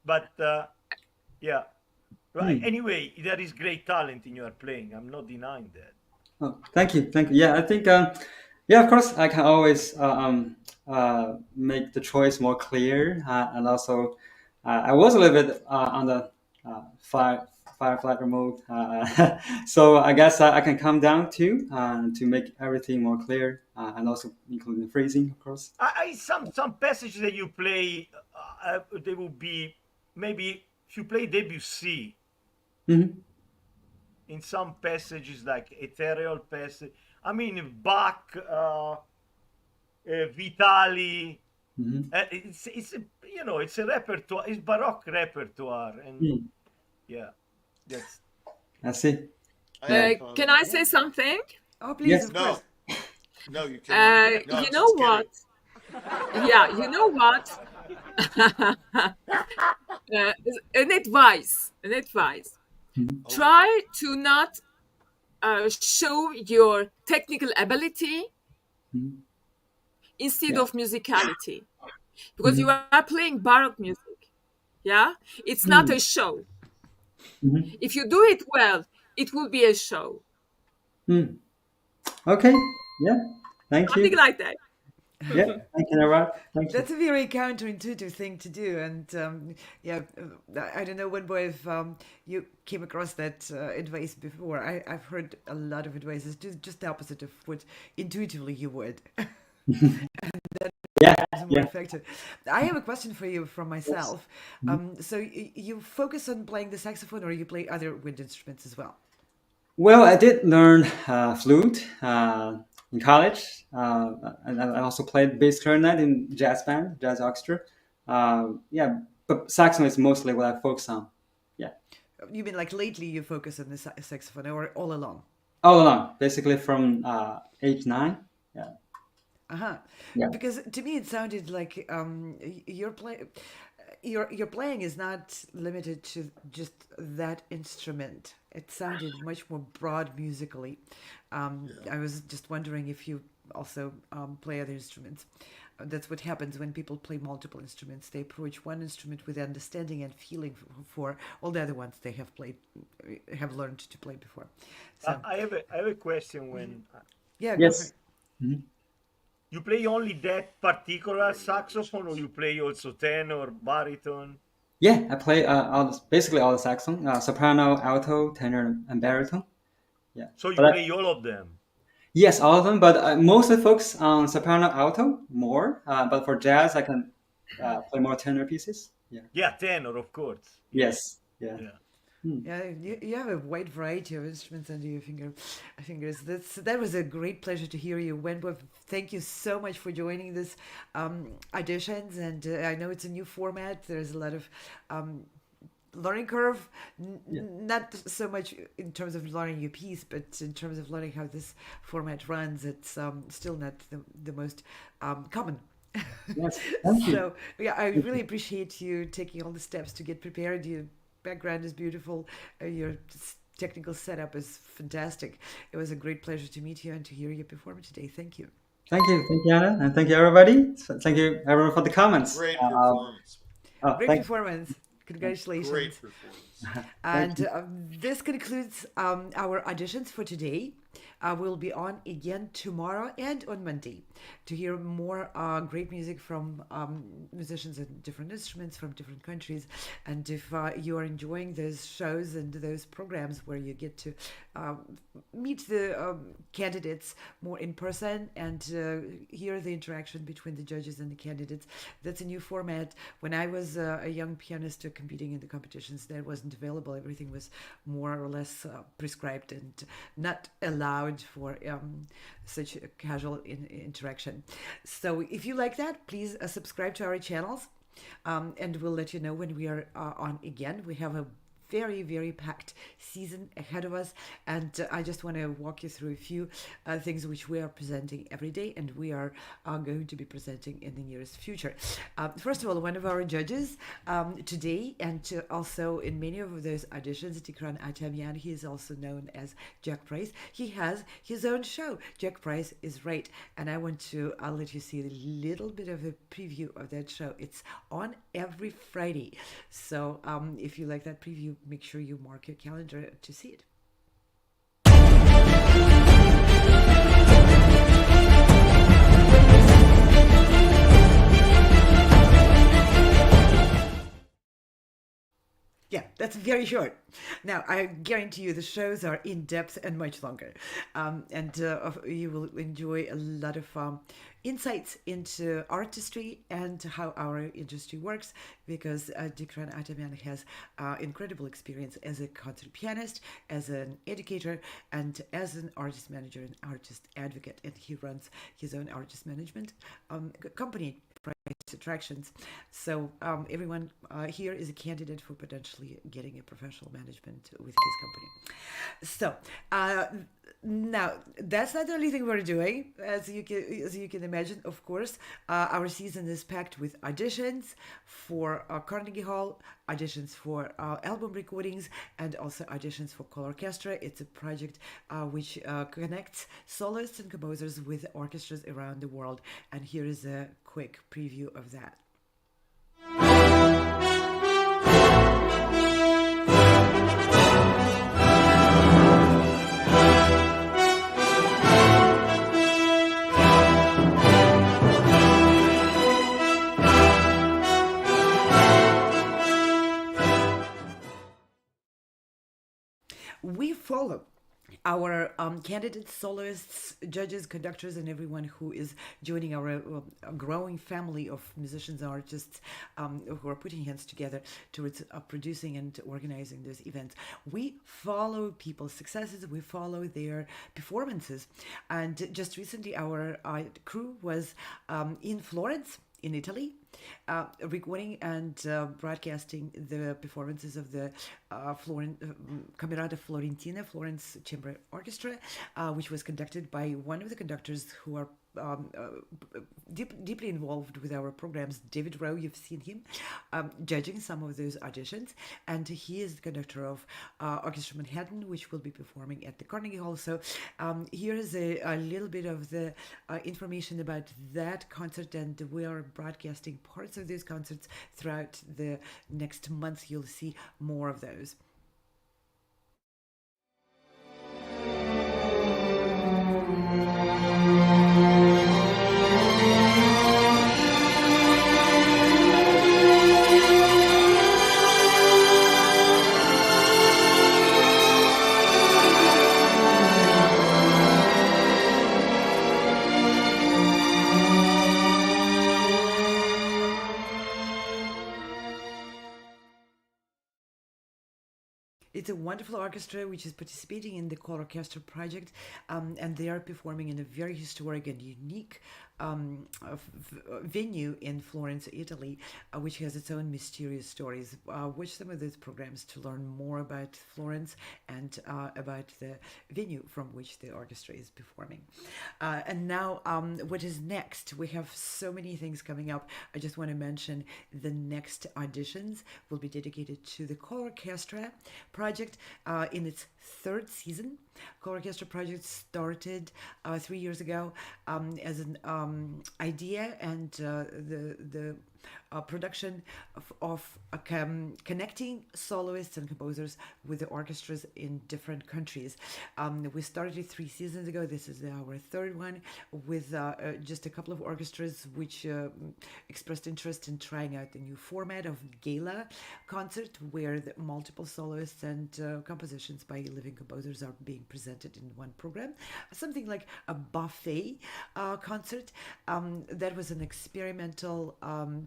Speaker 5: But yeah. Right.
Speaker 11: Hmm.
Speaker 5: Anyway, there is great talent in your playing. I'm not denying that.
Speaker 11: Oh, thank you. Thank you. Yeah, I think. Yeah, of course, I can always make the choice more clear, and also, I was a little bit on the firefly mode, so I guess I can come down to make everything more clear, and also including the phrasing, of course.
Speaker 5: Some passages that you play, they will be maybe if you play Debussy
Speaker 11: Hmm.
Speaker 5: in some passages like ethereal passage. I mean Bach, Vitali.
Speaker 11: Hmm.
Speaker 5: It's it's a repertoire. It's Baroque repertoire, and yeah, that's
Speaker 11: I see.
Speaker 6: I have a
Speaker 3: Can
Speaker 6: comment.
Speaker 3: I say something?
Speaker 10: Oh, please,
Speaker 11: Yes.
Speaker 10: of
Speaker 6: No,
Speaker 10: course.
Speaker 6: no, you cannot. No, I'm
Speaker 3: You know
Speaker 6: just
Speaker 3: what?
Speaker 6: kidding.
Speaker 3: Yeah, you know what? An advice. Try to not show your technical ability
Speaker 11: Mhm.
Speaker 3: instead
Speaker 11: Yeah.
Speaker 3: of musicality, because you are playing Baroque music. Yeah, it's not
Speaker 11: Mhm.
Speaker 3: a show.
Speaker 11: Mhm.
Speaker 3: If you do it well, it will be a show.
Speaker 11: Mm. Okay. Yeah. Thank
Speaker 3: Something
Speaker 11: you.
Speaker 3: like that.
Speaker 11: Yeah. Thank you, Nvart. Thank you.
Speaker 10: That's a very counterintuitive thing to do, and yeah, I don't know if you came across that advice before. I've heard a lot of advices, just the opposite of what intuitively you would.
Speaker 11: Yeah.
Speaker 10: It's more
Speaker 11: Yeah.
Speaker 10: effective. I have a question for you from
Speaker 11: Yes.
Speaker 10: myself. So you focus on playing the saxophone, or you play other wind instruments as well?
Speaker 11: Well, I did learn flute in college, and I also played bass clarinet in jazz band, jazz orchestra. Yeah, but saxophone is mostly what I focus on. Yeah,
Speaker 10: You mean like lately you focus on the saxophone, or all along?
Speaker 11: all along, basically from age 9. Yeah. Yeah.
Speaker 10: Because to me it sounded like your playing is not limited to just that instrument. It sounded much more broad musically. I was just wondering if you also play other instruments. That's what happens when people play multiple instruments. They approach one instrument with understanding and feeling for all the other ones they have learned to play before. So
Speaker 5: I have a question. When
Speaker 10: yeah, go for
Speaker 11: Yes.
Speaker 10: it.
Speaker 11: Mhm.
Speaker 5: you play only that particular saxophone, or you play also tenor, baritone?
Speaker 11: Yeah, I play basically all the saxophone, soprano, alto, tenor, and baritone. Yeah,
Speaker 5: So you
Speaker 11: but
Speaker 5: play all of them?
Speaker 11: yes, all of them. But I mostly focus on soprano, alto more. But for jazz, I can play more tenor pieces. Yeah.
Speaker 5: Yeah, tenor, of course. Yeah,
Speaker 11: Yes. Yeah.
Speaker 5: yeah.
Speaker 11: Hmm.
Speaker 10: Yeah, you have a wide variety of instruments under your fingers. That was a great pleasure to hear you, Wenbo. Thank you so much for joining this auditions, and I know it's a new format. There's a lot of learning curve,
Speaker 11: Yeah.
Speaker 10: not so much in terms of learning your piece, but in terms of learning how this format runs. It's still not the most common.
Speaker 11: Yes. Thank you.
Speaker 10: So yeah, I
Speaker 11: Thank
Speaker 10: really
Speaker 11: you.
Speaker 10: appreciate you taking all the steps to get prepared. Your background is beautiful. Your technical setup is fantastic. It was a great pleasure to meet you and to hear you perform today. Thank you.
Speaker 11: Thank you, Anna, and thank you, everybody. So thank you, everyone, for the comments.
Speaker 6: Great performance.
Speaker 10: Great
Speaker 11: Thank you.
Speaker 10: performance. Congratulations.
Speaker 6: Great performance.
Speaker 11: Thank
Speaker 10: And
Speaker 11: you.
Speaker 10: this concludes our auditions for today. We'll be on again tomorrow and on Monday to hear more great music from musicians and different instruments from different countries. And if you are enjoying those shows and those programs where you get to meet the candidates more in person and hear the interaction between the judges and the candidates, that's a new format. When I was a young pianist competing in the competitions, that wasn't available. Everything was more or less prescribed and not allowed for such a casual interaction. So if you like that, please subscribe to our channels, and we'll let you know when we are on again. We have a very, very packed season ahead of us, and I just want to walk you through a few things which we are presenting every day, and we are going to be presenting in the nearest future. First of all, one of our judges today, and also in many of those auditions, Nvart Andreassian, he is also known as Jack Price. He has his own show, Jack Price is Right, and I want to let you see a little bit of a preview of that show. It's on every Friday, so if you like that preview, make sure you mark your calendar to see it. Yeah, that's very short. Now, I guarantee you the shows are in depth and much longer. And you will enjoy a lot of insights into artistry and how our industry works, because Nvart Andreassian has incredible experience as a concert pianist, as an educator, and as an artist manager and artist advocate. And he runs his own artist management company, Price Attractions. So everyone here is a candidate for potentially getting a professional management with his company. So now that's not the only thing we're doing, as you can imagine. Of course, our season is packed with auditions for Carnegie Hall, auditions for album recordings, and also auditions for call orchestra. It's a project which connects soloists and composers with orchestras around the world. And here is a quick preview of that. We follow our candidates, soloists, judges, conductors, and everyone who is joining our growing family of musicians and artists who are putting hands together towards producing and organizing those events. We follow people's successes, we follow their performances. And just recently, our crew was in Florence, in Italy, recording and broadcasting the performances of the Camerata Florentina, Florence Chamber Orchestra, which was conducted by one of the conductors who are deeply involved with our programs. David Wroe, you've seen him judging some of those auditions, and he is the conductor of Orchestra Manhattan, which will be performing at the Carnegie Hall. So here is a little bit of the information about that concert, and we are broadcasting parts of those concerts throughout the next month. You'll see more of those. It's a wonderful orchestra which is participating in the Choral Orchestra project, and they are performing in a very historic and unique venue in Florence, Italy, which has its own mysterious stories. Watch some of those programs to learn more about Florence and about the venue from which the orchestra is performing. And now, what is next? We have so many things coming up. I just want to mention the next auditions will be dedicated to the Choral Orchestra project in its third season. Choral Orchestra project started 3 years ago as an idea, and the production of connecting soloists and composers with the orchestras in different countries. We started it 3 seasons ago. This is our third one, with just a couple of orchestras which expressed interest in trying out the new format of Gala concert, where the multiple soloists and compositions by living composers are being presented in one program. Something like a buffet concert. That was an experimental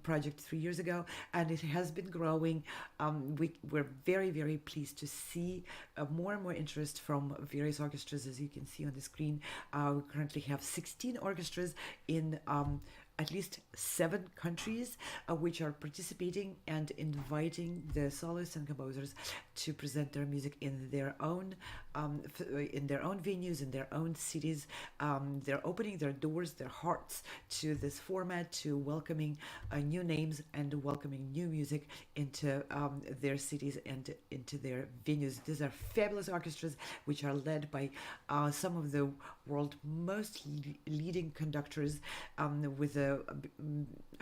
Speaker 10: project 3 years ago, and it has been growing. We're very, very pleased to see more and more interest from various orchestras, as you can see on the screen. We currently have 16 orchestras in at least 7 countries which are participating and inviting the soloists and composers to present their music in their own venues, in their own cities. They're opening their doors, their hearts to this format, to welcoming new names and welcoming new music into their cities and into their venues. These are fabulous orchestras which are led by some of the world's most leading conductors with the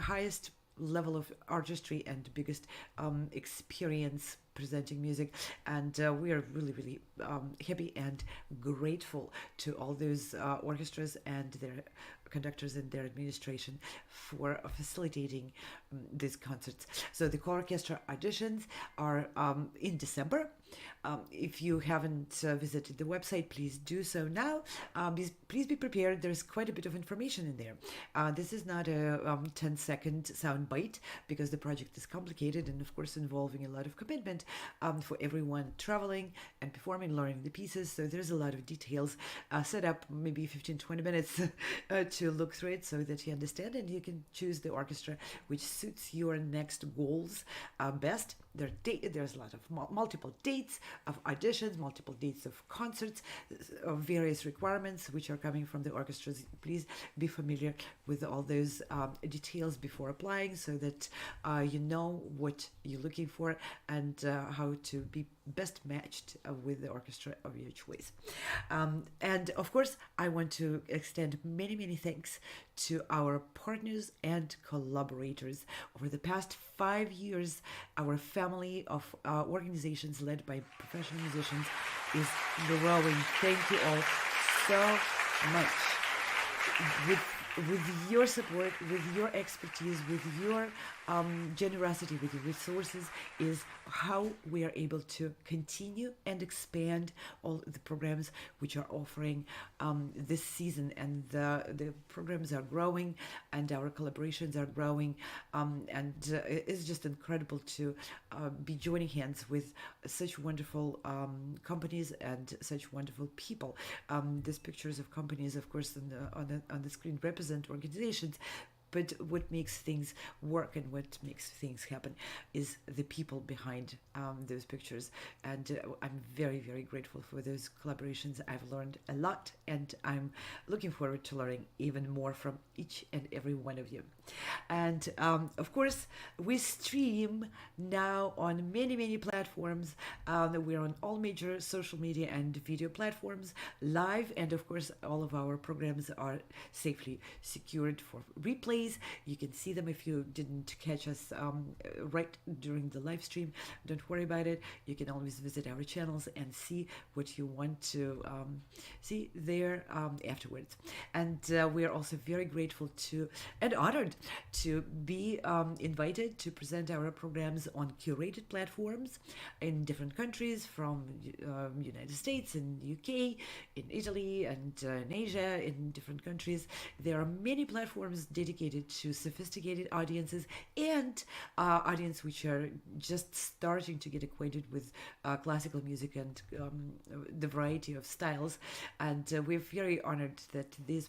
Speaker 10: highest level of artistry and biggest experience presenting music, and we are really, really happy and grateful to all those orchestras and their conductors and their administration for facilitating these concerts. So the choral orchestra auditions are in December. If you haven't visited the website, please do so now. Please be prepared. There's quite a bit of information in there. This is not a 10-second sound bite, because the project is complicated and, of course, involving a lot of commitment for everyone traveling and performing, learning the pieces. So there's a lot of details set up, maybe 15-20 minutes to look through it so that you understand, and you can choose the orchestra which suits your next goals best. There's a lot of multiple dates of auditions, multiple dates of concerts, of various requirements which are coming from the orchestras. Please be familiar with all those details before applying, so that you know what you're looking for and how to be best matched with the orchestra of your choice. And of course, I want to extend many, many thanks to our partners and collaborators. Over the past 5 years, our family of organizations led by professional musicians is growing. Thank you all so much. With your support, with your expertise, with your generosity, with your resources, is how we are able to continue and expand all the programs which are offering this season. And the programs are growing, and our collaborations are growing, and it's just incredible to be joining hands with such wonderful companies and such wonderful people. These pictures of companies, of course, on the screen represent organizations but what makes things work and what makes things happen is the people behind those pictures. And I'm very, very grateful for those collaborations. I've learned a lot, and I'm looking forward to learning even more from each and every one of you. And of course, we stream now on many, many platforms. We're on all major social media and video platforms live, and of course, all of our programs are safely secured for replays. You can see them if you didn't catch us right during the live stream. Don't worry about it. You can always visit our channels and see what you want to see there afterwards. And we're also very grateful to and honored to be invited to present our programs on curated platforms in different countries, from United States and UK, in Italy, and in Asia, in different countries. There are many platforms dedicated to sophisticated audiences and audience which are just starting to get acquainted with classical music and the variety of styles. And we're very honored that these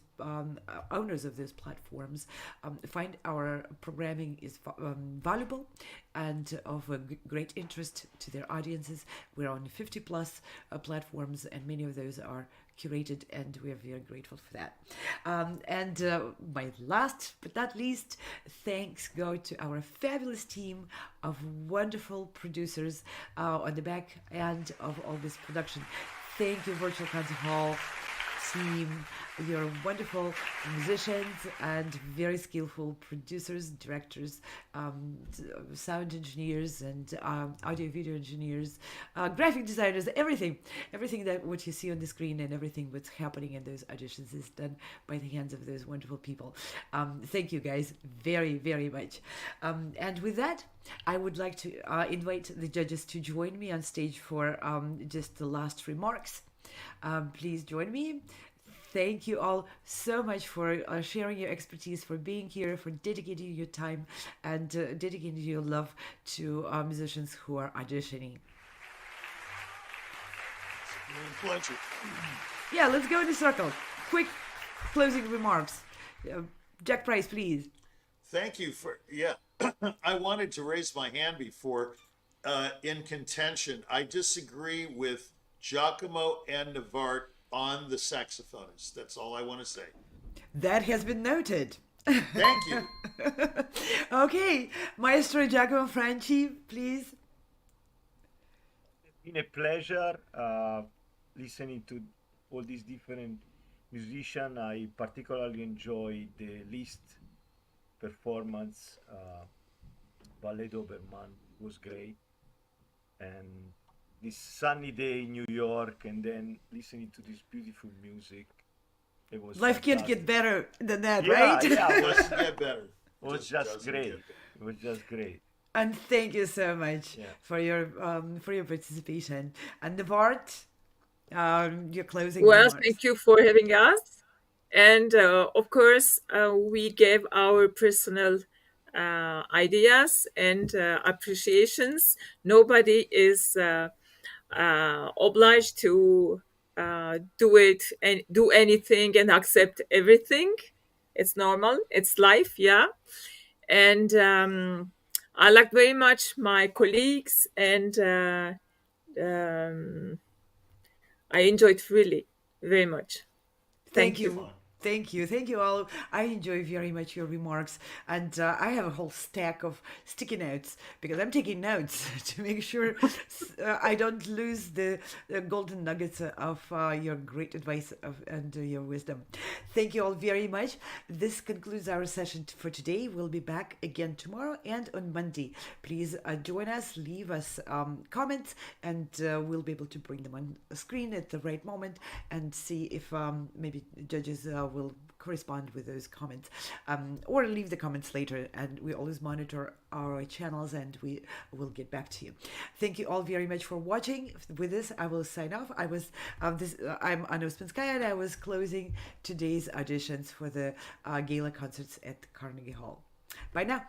Speaker 10: owners of these platforms find our programming is valuable and of a great interest to their audiences. We're on 50 plus platforms, and many of those are curated, and we are very grateful for that. And my last but not least thanks go to our fabulous team of wonderful producers on the back end of all this production. Thank you, Virtual Concert Hall team. You're wonderful musicians and very skillful producers, directors, sound engineers, and audio video engineers, graphic designers, everything that what you see on the screen and everything what's happening in those auditions is done by the hands of those wonderful people. Thank you guys very, very much. And with that, I would like to invite the judges to join me on stage for just the last remarks. Please join me. Thank you all so much for sharing your expertise, for being here, for dedicating your time, and dedicating your love to musicians who are auditioning.
Speaker 6: It's a pleasure.
Speaker 10: Yeah, let's go in a circle. Quick closing remarks. Jack Price, please.
Speaker 6: Thank you for, I wanted to raise my hand before in contention. I disagree with Giacomo and Nvart on the saxophonist. That's all I want to say.
Speaker 10: That has been noted.
Speaker 6: Thank you.
Speaker 10: Okay, Maestro Giacomo Franci, please.
Speaker 5: It's been a pleasure listening to all these different musicians. I particularly enjoy the Liszt performance. Ballet d'Obermann was great. And this sunny day in New York, and then listening to this beautiful music. It was
Speaker 10: Life
Speaker 5: fantastic.
Speaker 10: can't get better than that,
Speaker 5: Yeah,
Speaker 10: right?
Speaker 5: yeah, it was,
Speaker 6: Get better.
Speaker 5: it was just great. It was just great.
Speaker 10: And thank you so much for your participation. And Nvart, your closing
Speaker 3: Well,
Speaker 10: remarks.
Speaker 3: thank you for having us. And of course, we gave our personal ideas and appreciations. Nobody is obliged to do it and do anything and accept everything. It's normal. It's life, yeah. And I like very much my colleagues, and I enjoyed really very much.
Speaker 10: Thank you. Thank you. Thank you all. I enjoy very much your remarks. And I have a whole stack of sticky notes because I'm taking notes to make sure I don't lose the golden nuggets of your great advice and your wisdom. Thank you all very much. This concludes our session for today. We'll be back again tomorrow and on Monday. Please join us, leave us comments, and we'll be able to bring them on screen at the right moment and see if maybe judges will correspond with those comments, or leave the comments later, and we always monitor our channels and we will get back to you. Thank you all very much for watching. With this, I will sign off. I'm Anna Ouspenskaya, and I was closing today's auditions for the Gala concerts at Carnegie Hall. Bye now.